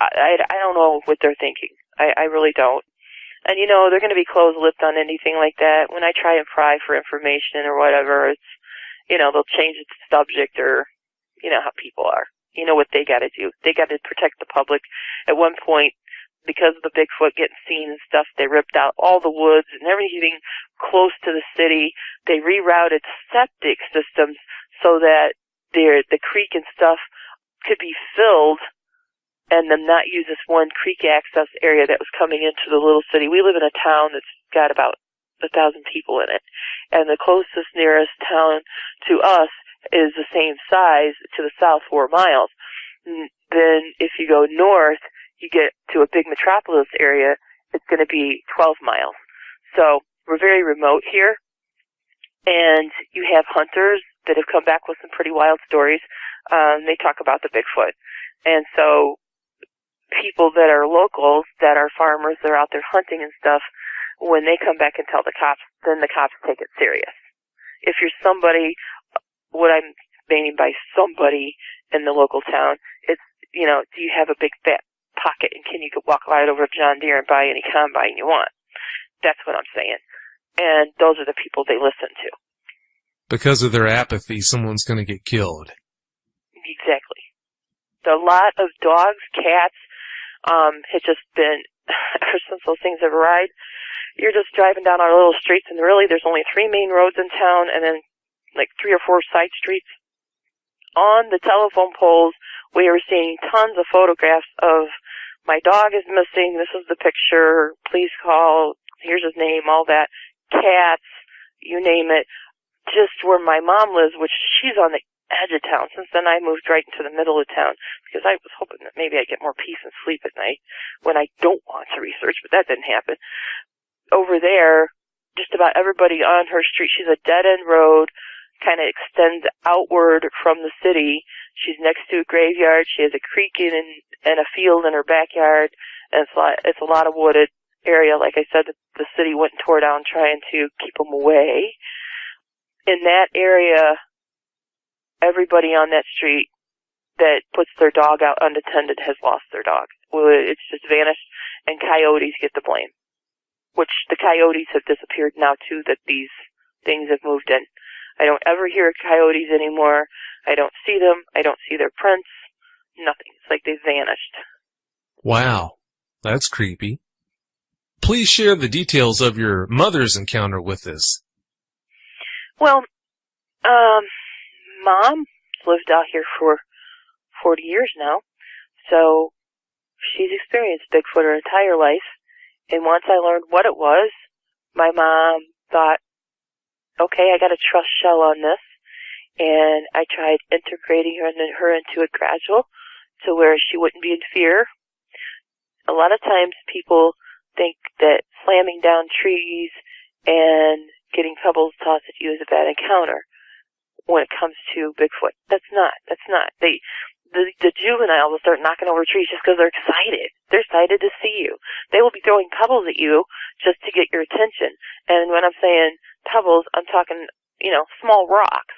I don't know what they're thinking. I really don't. And, they're going to be closed-lipped on anything like that. When I try and pry for information or whatever, it's, they'll change the subject or, how people are. You know what they got to do. They got to protect the public. At one point, because of the Bigfoot getting seen and stuff, they ripped out all the woods and everything close to the city. They rerouted septic systems so that the creek and stuff could be filled and them not use this one creek access area that was coming into the little city. We live in a town that's got about 1,000 people in it, and the closest nearest town to us is the same size to the south 4 miles. Then if you go north, you get to a big metropolis area, it's going to be 12 miles. So we're very remote here, and you have hunters that have come back with some pretty wild stories. They talk about the Bigfoot. And so people that are locals, that are farmers, that are out there hunting and stuff, when they come back and tell the cops, then the cops take it serious. If you're somebody, what I'm meaning by somebody in the local town, it's, do you have a big fat pocket and can you walk right over to John Deere and buy any combine you want? That's what I'm saying. And those are the people they listen to. Because of their apathy, someone's going to get killed. Exactly. A lot of dogs, cats, have just been, ever since those things have arrived, you're just driving down our little streets, and really there's only 3 main roads in town, and then like 3 or 4 side streets. On the telephone poles, we are seeing tons of photographs of my dog is missing, this is the picture, please call, here's his name, all that. Cats, you name it. Just where my mom lives, which she's on the edge of town. Since then, I moved right into the middle of town because I was hoping that maybe I'd get more peace and sleep at night when I don't want to research, but that didn't happen. Over there, just about everybody on her street, she's a dead-end road, kind of extends outward from the city. She's next to a graveyard. She has a creek and a field in her backyard, and it's a lot of wooded area. Like I said, the city went and tore down trying to keep them away. In that area, everybody on that street that puts their dog out unattended has lost their dog. It's just vanished, and coyotes get the blame. Which the coyotes have disappeared now, too, that these things have moved in. I don't ever hear coyotes anymore. I don't see them. I don't see their prints. Nothing. It's like they've vanished. Wow. That's creepy. Please share the details of your mother's encounter with us. Well, Mom's lived out here for 40 years now, so she's experienced Bigfoot her entire life. And once I learned what it was, my mom thought, okay, I got to trust Shell on this. And I tried integrating her into it gradual to where she wouldn't be in fear. A lot of times people think that slamming down trees and getting pebbles tossed at you is a bad encounter when it comes to Bigfoot. That's not. The juveniles will start knocking over trees just because they're excited. They're excited to see you. They will be throwing pebbles at you just to get your attention. And when I'm saying pebbles, I'm talking, small rocks.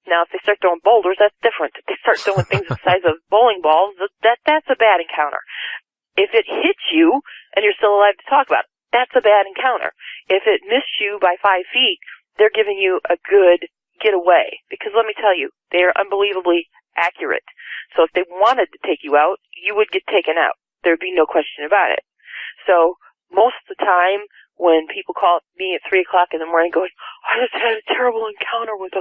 Now, if they start throwing boulders, that's different. If they start throwing things the size of bowling balls, that's a bad encounter. If it hits you and you're still alive to talk about it, that's a bad encounter. If it missed you by 5 feet, they're giving you a good getaway. Because let me tell you, they are unbelievably accurate. So if they wanted to take you out, you would get taken out. There'd be no question about it. So most of the time, when people call me at 3 o'clock in the morning going, I just had a terrible encounter with a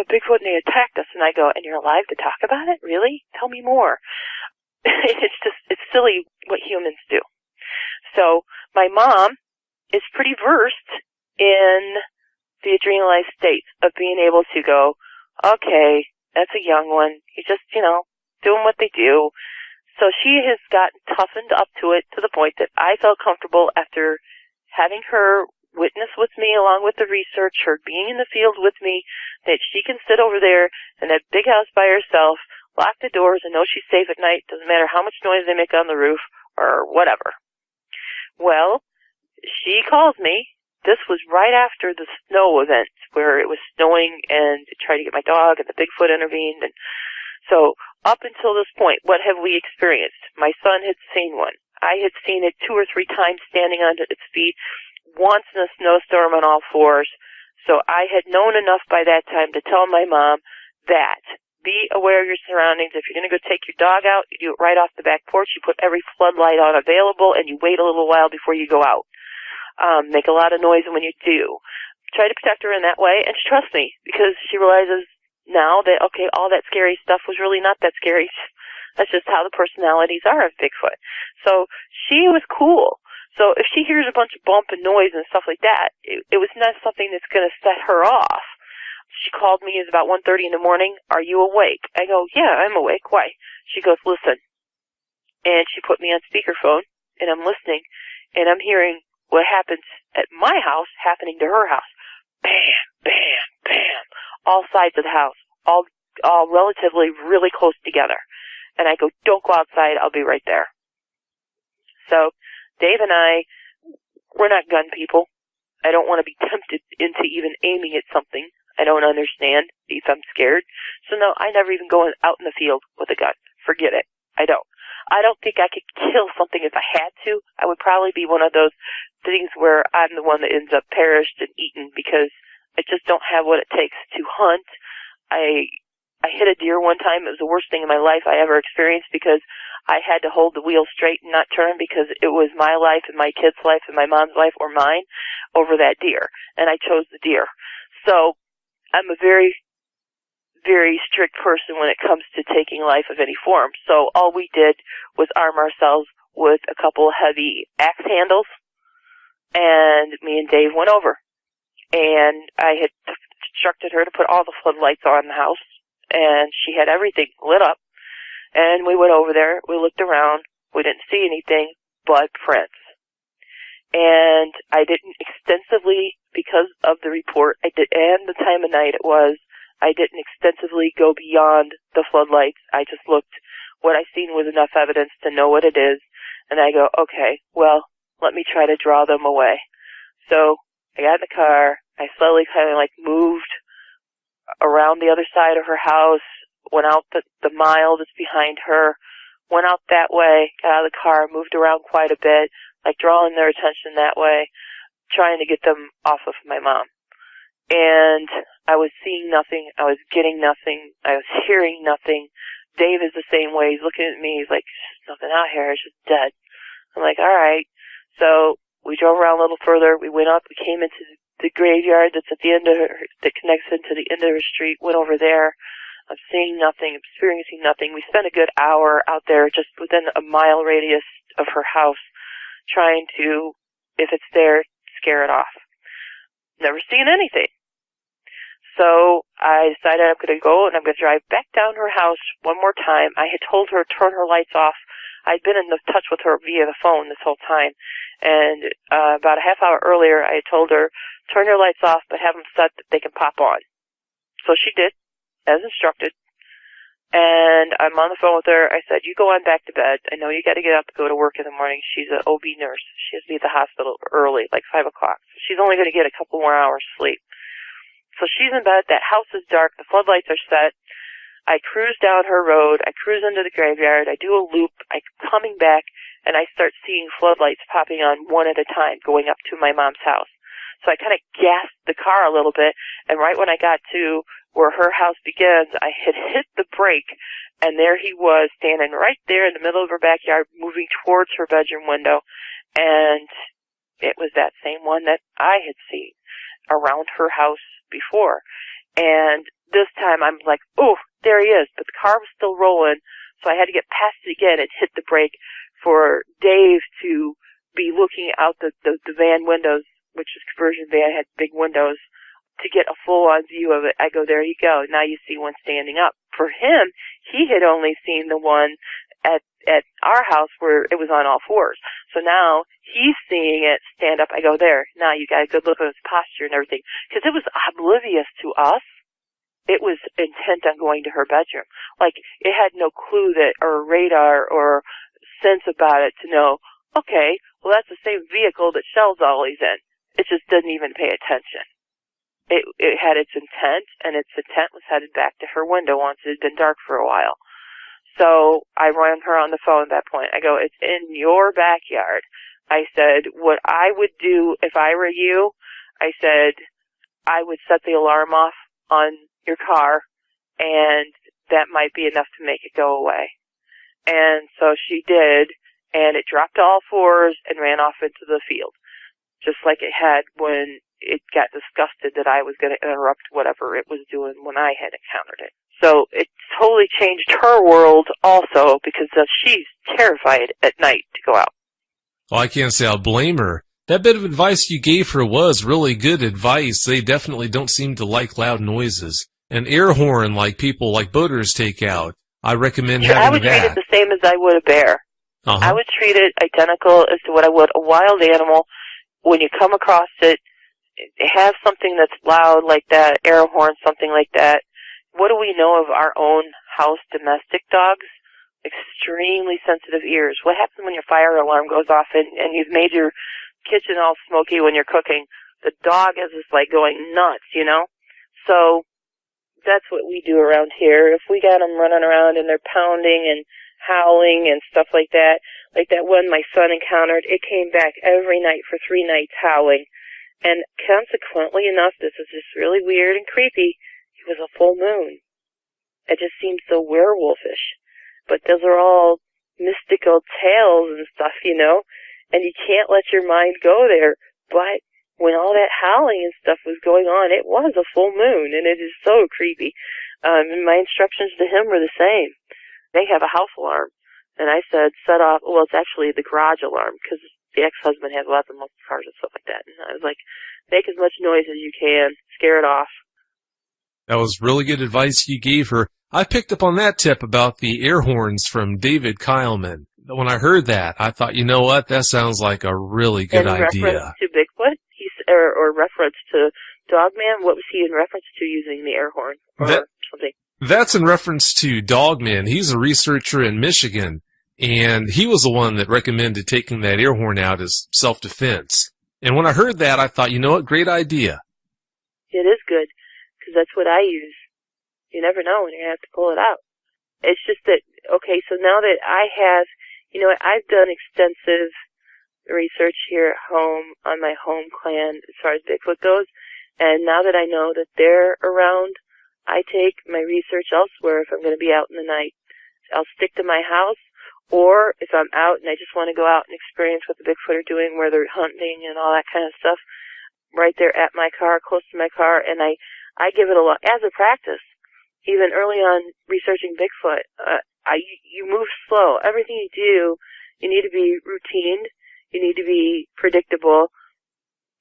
Bigfoot and they attacked us, and I go, and you're alive to talk about it? Really? Tell me more. It's silly what humans do. So my mom is pretty versed in the adrenalized states of being able to go, okay, that's a young one. He's just, doing what they do. So she has gotten toughened up to it to the point that I felt comfortable after having her witness with me along with the research, her being in the field with me, that she can sit over there in that big house by herself, lock the doors, and know she's safe at night. Doesn't matter how much noise they make on the roof or whatever. Well, she calls me. This was right after the snow event where it was snowing and I tried to get my dog and the Bigfoot intervened. And so up until this point, what have we experienced? My son had seen one. I had seen it 2 or 3 times standing on its feet, once in a snowstorm on all fours. So I had known enough by that time to tell my mom that be aware of your surroundings. If you're going to go take your dog out, you do it right off the back porch. You put every floodlight on available, and you wait a little while before you go out. Make a lot of noise when you do. Try to protect her in that way, and she trusts me because she realizes now that, okay, all that scary stuff was really not that scary. That's just how the personalities are of Bigfoot. So she was cool. So if she hears a bunch of bump and noise and stuff like that, it was not something that's going to set her off. She called me. It was about 1:30 in the morning. Are you awake? I go, yeah, I'm awake. Why? She goes, listen. And she put me on speakerphone, and I'm listening, and I'm hearing what happens at my house happening to her house. Bam, bam, bam. All sides of the house. All relatively really close together. And I go, don't go outside, I'll be right there. So Dave and I, we're not gun people. I don't want to be tempted into even aiming at something I don't understand if I'm scared. So no, I never even go out in the field with a gun. Forget it. I don't think I could kill something if I had to. I would probably be one of those things where I'm the one that ends up perished and eaten because I just don't have what it takes to hunt. I hit a deer one time. It was the worst thing in my life I ever experienced because I had to hold the wheel straight and not turn because it was my life and my kid's life and my mom's life or mine over that deer. And I chose the deer. So I'm a very, very strict person when it comes to taking life of any form. So all we did was arm ourselves with a couple heavy axe handles, and me and Dave went over. And I had instructed her to put all the floodlights on the house. And she had everything lit up. And we went over there. We looked around. We didn't see anything but prints. And I didn't extensively, because of the report, and the time of night it was, I didn't extensively go beyond the floodlights. I just looked. What I seen was enough evidence to know what it is. And I go, okay, well, let me try to draw them away. So I got in the car. I slowly kind of moved around the other side of her house, went out the mile that's behind her, went out that way, got out of the car, moved around quite a bit, drawing their attention that way, trying to get them off of my mom. And I was seeing nothing. I was getting nothing. I was hearing nothing. Dave is the same way. He's looking at me. He's like, there's nothing out here. It's just dead. I'm like, all right. So we drove around a little further. We went up. We came into the graveyard that's at the end of that connects into the end of her street. Went over there. I'm seeing nothing, experiencing nothing. We spent a good hour out there just within a mile radius of her house trying to, if it's there, scare it off. Never seen anything. So I decided I'm going to go and I'm going to drive back down her house one more time. I had told her to turn her lights off. I'd been in touch with her via the phone this whole time. And about a half hour earlier, I had told her, turn your lights off, but have them set that they can pop on. So she did, as instructed. And I'm on the phone with her. I said, you go on back to bed. I know you got to get up to go to work in the morning. She's an OB nurse. She has to be at the hospital early, like 5 o'clock. So she's only going to get a couple more hours sleep. So she's in bed. That house is dark. The floodlights are set. I cruise down her road. I cruise into the graveyard. I do a loop. I'm coming back, and I start seeing floodlights popping on one at a time going up to my mom's house. So I kind of gasped the car a little bit, and right when I got to where her house begins, I had hit the brake, and there he was standing right there in the middle of her backyard moving towards her bedroom window, and it was that same one that I had seen around her house before. And this time I'm like, oh, there he is, but the car was still rolling, so I had to get past it again and hit the brake for Dave to be looking out the van windows, which is conversion van, had big windows, to get a full-on view of it. I go, there you go. Now you see one standing up. For him, he had only seen the one at our house where it was on all fours. So now he's seeing it stand up. I go, there. Now you got a good look at his posture and everything. Because it was oblivious to us. It was intent on going to her bedroom. Like, it had no clue that, or radar or sense about it to know, okay, well, that's the same vehicle that Shell's always in. It just didn't even pay attention. It had its intent, and its intent was headed back to her window once it had been dark for a while. So I rang her on the phone at that point. I go, it's in your backyard. I said, what I would do if I were you, I said, I would set the alarm off on your car, and that might be enough to make it go away. And so she did, and it dropped to all fours and ran off into the field, just like it had when it got disgusted that I was going to interrupt whatever it was doing when I had encountered it. So it totally changed her world also, because she's terrified at night to go out. Well, I can't say I'll blame her. That bit of advice you gave her was really good advice. They definitely don't seem to like loud noises. An air horn like people like boaters take out, I recommend having that. I would treat it the same as I would a bear. Uh-huh. I would treat it identical as to what I would a wild animal. When you come across it, have something that's loud like that, air horn, something like that. What do we know of our own house domestic dogs? Extremely sensitive ears. What happens when your fire alarm goes off and you've made your kitchen all smoky when you're cooking? The dog is just like going nuts, you know? So that's what we do around here. If we got them running around and they're pounding and howling and stuff like that one my son encountered, it came back every night for 3 nights howling. And consequently enough, this is just really weird and creepy, it was a full moon. It just seemed so werewolfish. But those are all mystical tales and stuff, you know, and you can't let your mind go there. But when all that howling and stuff was going on, it was a full moon, and it is so creepy. And my instructions to him were the same. They have a house alarm, and I said, set off, well, it's actually the garage alarm, because the ex-husband has lots of muscle cars and stuff like that. And I was like, make as much noise as you can, scare it off. That was really good advice you gave her. I picked up on that tip about the air horns from David Kyleman. When I heard that, I thought, you know what, that sounds like a really good idea. In reference to Bigfoot, or reference to Dogman, what was he in reference to using the air horn or something? That's in reference to Dogman. He's a researcher in Michigan, and he was the one that recommended taking that air horn out as self-defense. And when I heard that, I thought, you know what, great idea. It is good, because that's what I use. You never know when you have to pull it out. It's just that, okay, so now that I have, you know, I've done extensive research here at home on my home clan as far as Bigfoot goes, and now that I know that they're around, I take my research elsewhere if I'm going to be out in the night. I'll stick to my house, Or if I'm out and I just want to go out and experience what the Bigfoot are doing, where they're hunting and all that kind of stuff, right there at my car, close to my car, and I give it a lot as a practice. Even early on researching Bigfoot, you move slow. Everything you do, you need to be routine. You need to be predictable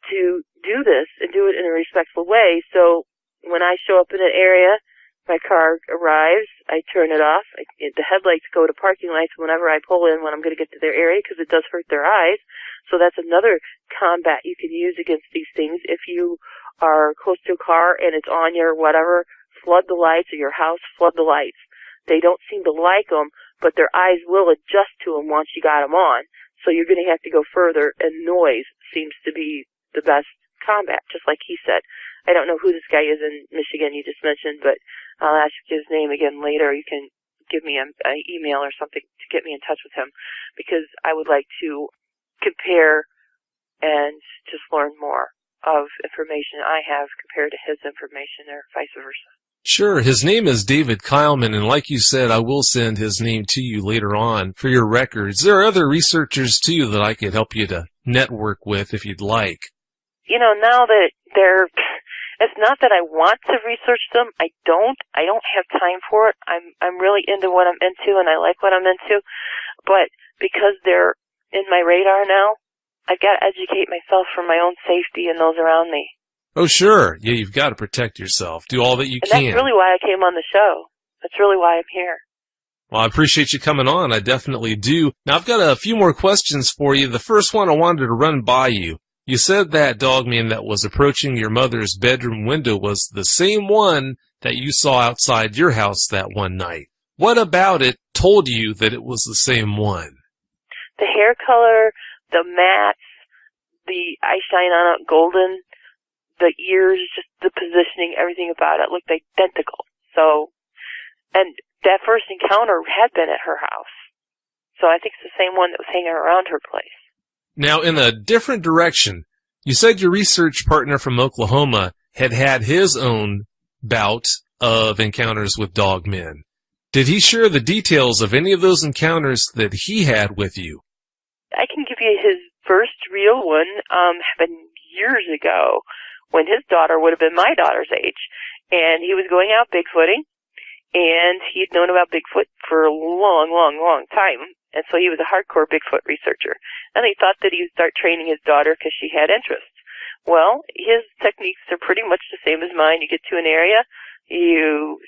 to do this and do it in a respectful way. So when I show up in an area, my car arrives, I turn it off. The headlights go to parking lights whenever I pull in when I'm going to get to their area because it does hurt their eyes. So that's another combat you can use against these things. If you are close to a car and it's on your whatever, flood the lights, or your house, flood the lights. They don't seem to like them, but their eyes will adjust to them once you got them on. So you're going to have to go further, and noise seems to be the best combat, just like he said. I don't know who this guy is in Michigan you just mentioned, but I'll ask you his name again later. You can give me an email or something to get me in touch with him, because I would like to compare and just learn more of information I have compared to his information, or vice versa. Sure. His name is David Kyleman, and like you said, I will send his name to you later on for your records. There are other researchers, too, that I could help you to network with if you'd like. You know, now that it's not that I want to research them. I don't have time for it. I'm really into what I'm into, and I like what I'm into. But because they're in my radar now, I've got to educate myself for my own safety and those around me. Oh, sure. Yeah, you've got to protect yourself. Do all that you can. And that's really why I came on the show. That's really why I'm here. Well, I appreciate you coming on. I definitely do. Now, I've got a few more questions for you. The first one I wanted to run by you. You said that dogman that was approaching your mother's bedroom window was the same one that you saw outside your house that one night. What about it told you that it was the same one? The hair color, the mats, the eye shine on it, golden, the ears, just the positioning, everything about it looked identical. So, and that first encounter had been at her house. So I think it's the same one that was hanging around her place. Now, in a different direction, you said your research partner from Oklahoma had his own bout of encounters with dogmen. Did he share the details of any of those encounters that he had with you? I can give you his first real one, happened years ago when his daughter would have been my daughter's age. And he was going out Bigfooting, and he'd known about Bigfoot for a long, long, long time. And so he was a hardcore Bigfoot researcher. And he thought that he would start training his daughter because she had interest. Well, his techniques are pretty much the same as mine. You get to an area, you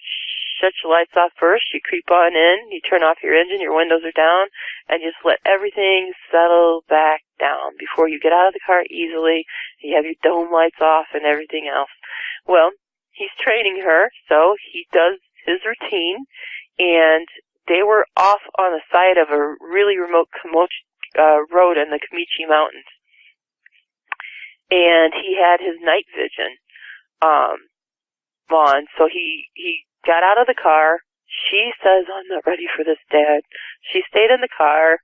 shut your lights off first, you creep on in, you turn off your engine, your windows are down, and just let everything settle back down before you get out of the car easily. You have your dome lights off and everything else. Well, he's training her, so he does his routine, and they were off on the side of a really remote road in the Comanche Mountains. And he had his night vision on, so he got out of the car. She says, "I'm not ready for this, Dad." She stayed in the car.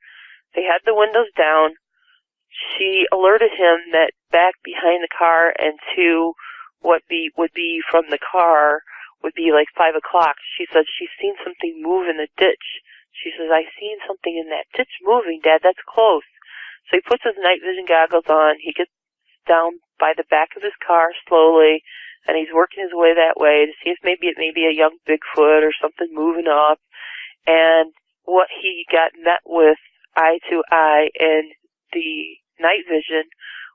They had the windows down. She alerted him that back behind the car and to what would be from the car would be like 5 o'clock. She said she's seen something move in the ditch. She says, "I seen something in that ditch moving, Dad. That's close." So he puts his night vision goggles on. He gets down by the back of his car slowly, and he's working his way that way to see if maybe it may be a young Bigfoot or something moving up. And what he got met with eye to eye in the night vision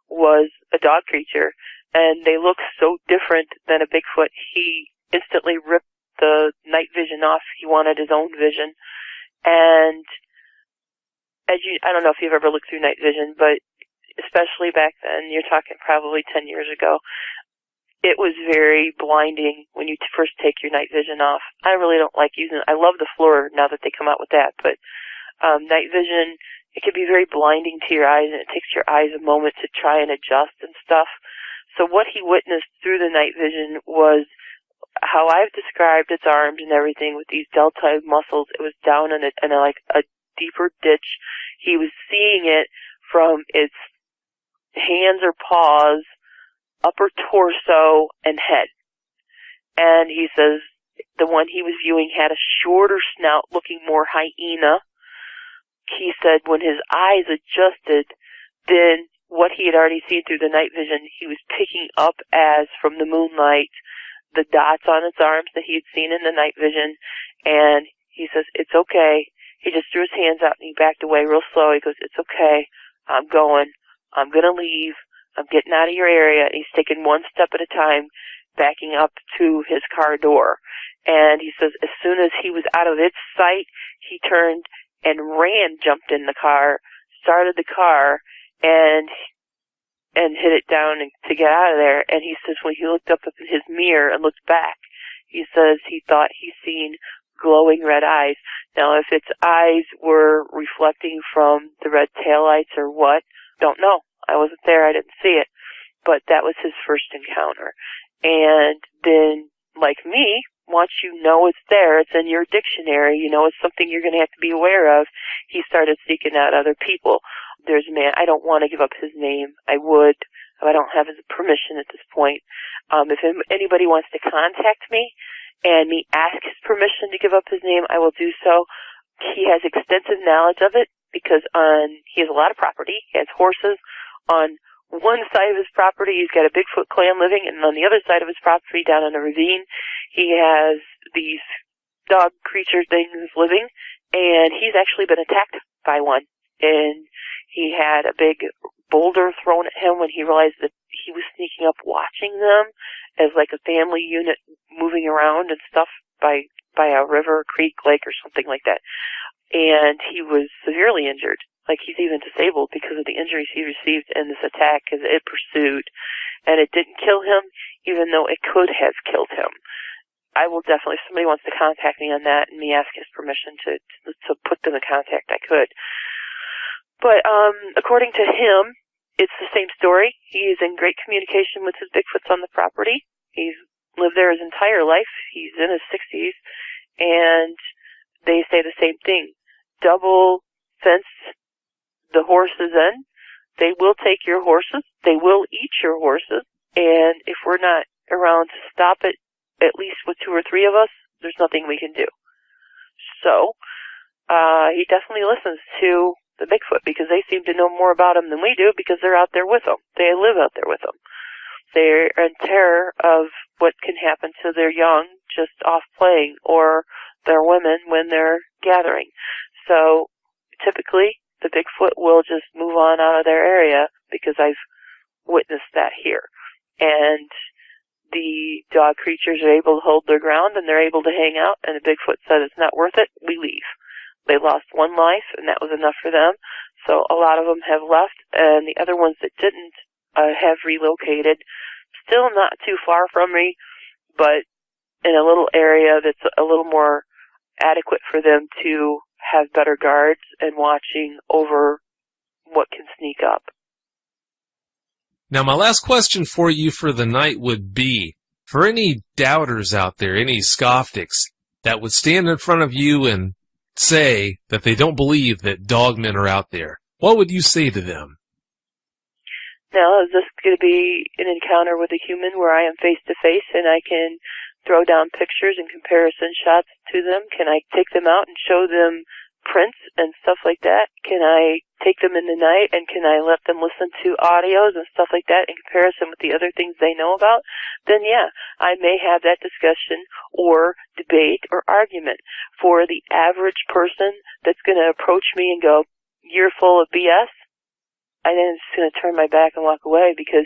was a dog creature, and they look so different than a Bigfoot. He instantly ripped the night vision off. He wanted his own vision. And I don't know if you've ever looked through night vision, but especially back then, you're talking probably 10 years ago, it was very blinding when you first take your night vision off. I really don't like using it. I love the Fluor now that they come out with that, but night vision, it can be very blinding to your eyes, and it takes your eyes a moment to try and adjust and stuff. So what he witnessed through the night vision was how I've described its arms and everything with these deltoid muscles. It was down in a deeper ditch. He was seeing it from its hands or paws, upper torso, and head. And he says the one he was viewing had a shorter snout, looking more hyena, he said when his eyes adjusted, then what he had already seen through the night vision, he was picking up as from the moonlight the dots on its arms that he had seen in the night vision. And he says, it's okay. He just threw his hands out and he backed away real slow. He goes, it's okay. I'm going. I'm going to leave. I'm getting out of your area. And he's taking one step at a time, backing up to his car door. And he says as soon as he was out of its sight, he turned and ran, jumped in the car, started the car, and hit it down to get out of there. And he says when he looked up in his mirror and looked back, he says he thought he seen glowing red eyes. Now, if its eyes were reflecting from the red taillights or what, don't know. I wasn't there. I didn't see it. But that was his first encounter. And then, like me, once you know it's there, it's in your dictionary, you know it's something you're going to have to be aware of, he started seeking out other people. There's a man, I don't want to give up his name. I would, but I don't have his permission at this point. If anybody wants to contact me and me ask his permission to give up his name, I will do so. He has extensive knowledge of it because he has a lot of property. He has horses. On one side of his property, he's got a Bigfoot clan living, and on the other side of his property, down in a ravine, he has these dog creature things living, and he's actually been attacked by one. And he had a big boulder thrown at him when he realized that he was sneaking up watching them as like a family unit moving around and stuff by a river, creek, lake, or something like that. And he was severely injured. Like he's even disabled because of the injuries he received in this attack because it pursued. And it didn't kill him, even though it could have killed him. I will definitely, if somebody wants to contact me on that and me ask his permission to put them in contact, I could. But according to him, it's the same story. He is in great communication with his Bigfoots on the property. He's lived there his entire life. He's in his 60s. And they say the same thing. Double fence the horses in. They will take your horses. They will eat your horses. And if we're not around to stop it, at least with 2 or 3 of us, there's nothing we can do. So, he definitely listens to the Bigfoot because they seem to know more about him than we do because they're out there with him. They live out there with him. They're in terror of what can happen to their young just off playing or their women when they're gathering. So, typically, the Bigfoot will just move on out of their area because I've witnessed that here. And the dog creatures are able to hold their ground and they're able to hang out, and the Bigfoot said it's not worth it, we leave. They lost one life and that was enough for them, so a lot of them have left, and the other ones that didn't have relocated. Still not too far from me, but in a little area that's a little more adequate for them to have better guards and watching over what can sneak up. Now, my last question for you for the night would be, for any doubters out there, any scofftics that would stand in front of you and say that they don't believe that dogmen are out there, what would you say to them? Now, is this going to be an encounter with a human where I am face-to-face and I can throw down pictures and comparison shots to them? Can I take them out and show them prints and stuff like that? Can I take them in the night and can I let them listen to audios and stuff like that in comparison with the other things they know about? Then yeah, I may have that discussion or debate or argument. For the average person that's going to approach me and go, you're full of BS, I'm just going to turn my back and walk away because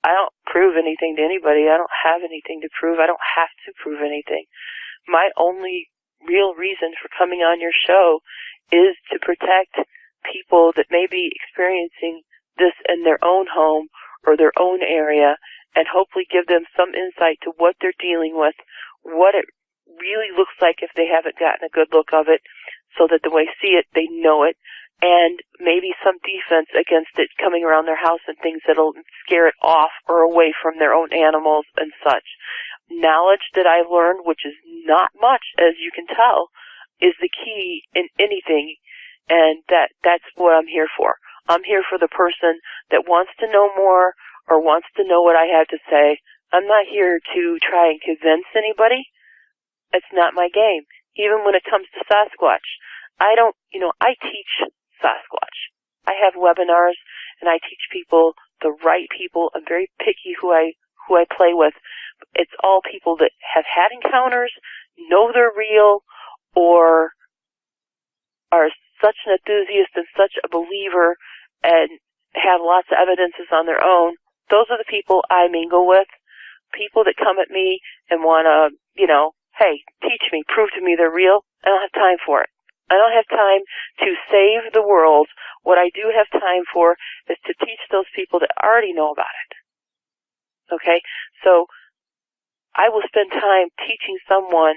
I don't prove anything to anybody. I don't have anything to prove. I don't have to prove anything. My only real reason for coming on your show is to protect people that may be experiencing this in their own home or their own area and hopefully give them some insight to what they're dealing with, what it really looks like if they haven't gotten a good look of it, so that when they see it, they know it, and maybe some defense against it coming around their house and things that'll scare it off or away from their own animals and such. Knowledge that I've learned, which is not much, as you can tell, is the key in anything, and that's what I'm here for. I'm here for the person that wants to know more or wants to know what I have to say. I'm not here to try and convince anybody. It's not my game. Even when it comes to Sasquatch, I don't, I teach Sasquatch. I have webinars and I teach people, the right people. I'm very picky who I play with. It's all people that have had encounters, know they're real, or are such an enthusiast and such a believer and have lots of evidences on their own. Those are the people I mingle with. People that come at me and want to, hey, teach me, prove to me they're real. I don't have time for it. I don't have time to save the world. What I do have time for is to teach those people that already know about it. Okay? So I will spend time teaching someone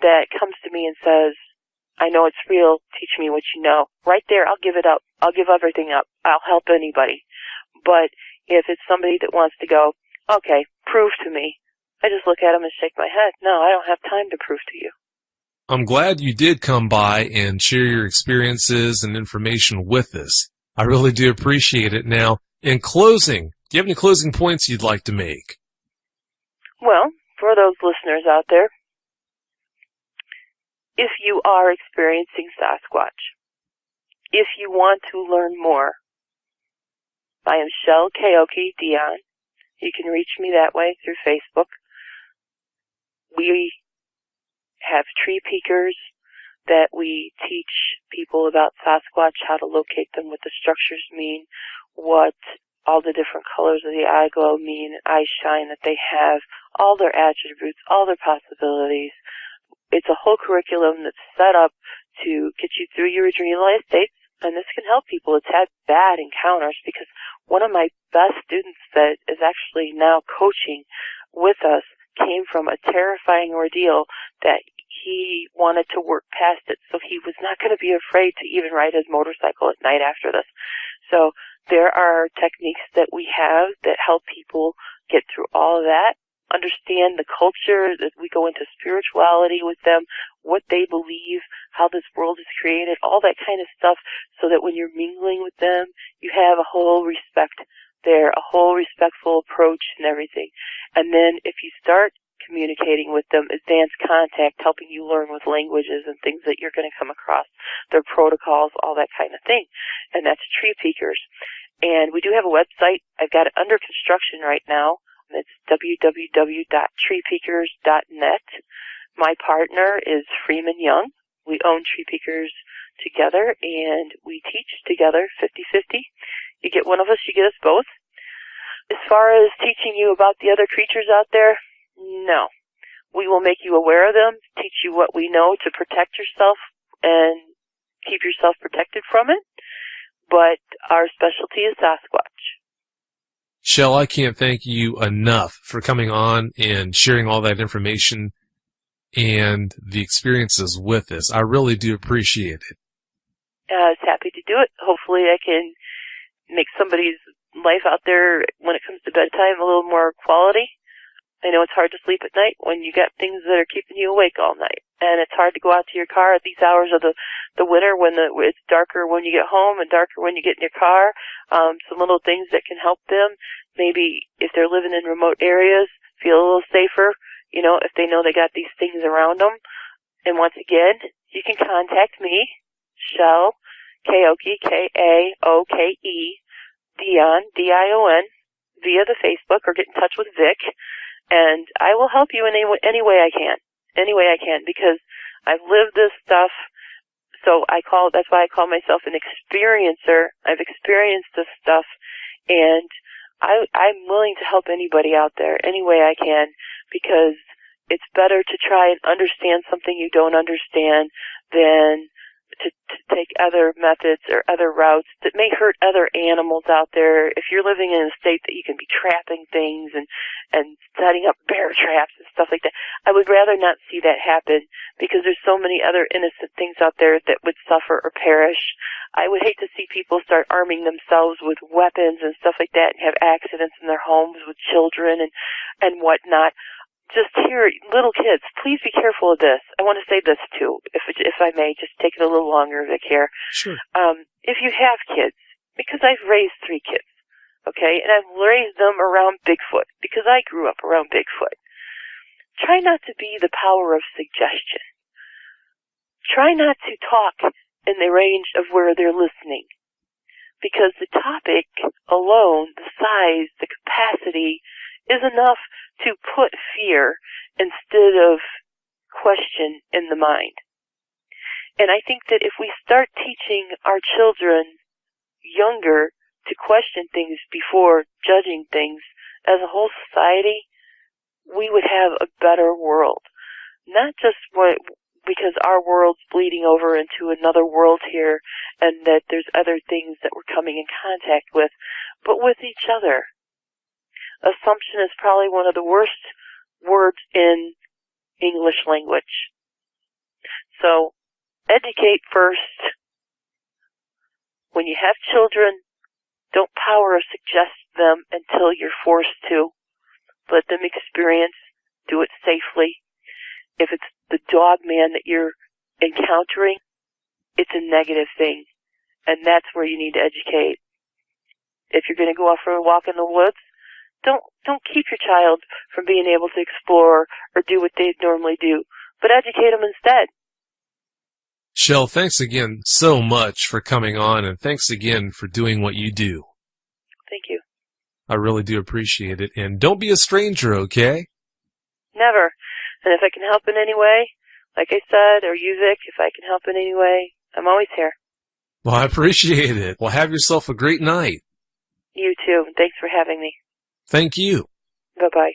that comes to me and says, I know it's real, teach me what you know. Right there, I'll give it up. I'll give everything up. I'll help anybody. But if it's somebody that wants to go, okay, prove to me, I just look at them and shake my head. No, I don't have time to prove to you. I'm glad you did come by and share your experiences and information with us. I really do appreciate it. Now, in closing, do you have any closing points you'd like to make? Well, for those listeners out there, if you are experiencing Sasquatch, if you want to learn more, I am Shel Kaoki Dion. You can reach me that way through Facebook. We have tree peekers that we teach people about Sasquatch, how to locate them, what the structures mean, what all the different colors of the eye glow mean, eye shine that they have, all their attributes, all their possibilities. It's a whole curriculum that's set up to get you through your adrenalized states, and this can help people that's had bad encounters, because one of my best students that is actually now coaching with us came from a terrifying ordeal that he wanted to work past it, so he was not going to be afraid to even ride his motorcycle at night after this. So there are techniques that we have that help people get through all of that, understand the culture, that we go into spirituality with them, what they believe, how this world is created, all that kind of stuff, so that when you're mingling with them, you have a whole respect there, a whole respectful approach and everything. And then if you start communicating with them, advanced contact, helping you learn with languages and things that you're going to come across, their protocols, all that kind of thing. And that's Tree Peekers. And we do have a website. I've got it under construction right now. It's www.treepeekers.net. My partner is Freeman Young. We own Tree Peekers together, and we teach together 50-50. You get one of us, you get us both. As far as teaching you about the other creatures out there, no. We will make you aware of them, teach you what we know to protect yourself and keep yourself protected from it, but our specialty is Sasquatch. Shel, I can't thank you enough for coming on and sharing all that information and the experiences with us. I really do appreciate it. I was happy to do it. Hopefully I can make somebody's life out there when it comes to bedtime a little more quality. I know it's hard to sleep at night when you got things that are keeping you awake all night. And it's hard to go out to your car at these hours of the winter when it's darker when you get home and darker when you get in your car. Some little things that can help them. Maybe if they're living in remote areas, feel a little safer, if they know they got these things around them. And once again, you can contact me, Shel Kaoki, Kaoke, Dion, Dion, via the Facebook, or get in touch with Vic. And I will help you in any way I can. Any way I can, because I've lived this stuff, so that's why I call myself an experiencer. I've experienced this stuff, and I'm willing to help anybody out there any way I can, because it's better to try and understand something you don't understand than to take other methods or other routes that may hurt other animals out there. If you're living in a state that you can be trapping things and setting up bear traps and stuff like that, I would rather not see that happen, because there's so many other innocent things out there that would suffer or perish. I would hate to see people start arming themselves with weapons and stuff like that and have accidents in their homes with children and whatnot. Just here, little kids, please be careful of this. I want to say this too, if I may, just take it a little longer, Vic, here. Sure. If you have kids, because I've raised 3 kids, okay, and I've raised them around Bigfoot, because I grew up around Bigfoot. Try not to be the power of suggestion. Try not to talk in the range of where they're listening. Because the topic alone, the size, the capacity, is enough to put fear instead of question in the mind. And I think that if we start teaching our children younger to question things before judging things, as a whole society, we would have a better world. Not just because our world's bleeding over into another world here and that there's other things that we're coming in contact with, but with each other. Assumption is probably one of the worst words in English language. So, educate first. When you have children, don't power or suggest them until you're forced to. Let them experience, do it safely. If it's the dog man that you're encountering, it's a negative thing. And that's where you need to educate. If you're going to go off for a walk in the woods, don't keep your child from being able to explore or do what they normally do, but educate them instead. Shel, thanks again so much for coming on, and thanks again for doing what you do. Thank you. I really do appreciate it. And don't be a stranger, okay? Never. And if I can help in any way, like I said, or you, Vic, if I can help in any way, I'm always here. Well, I appreciate it. Well, have yourself a great night. You too. Thanks for having me. Thank you. Bye-bye.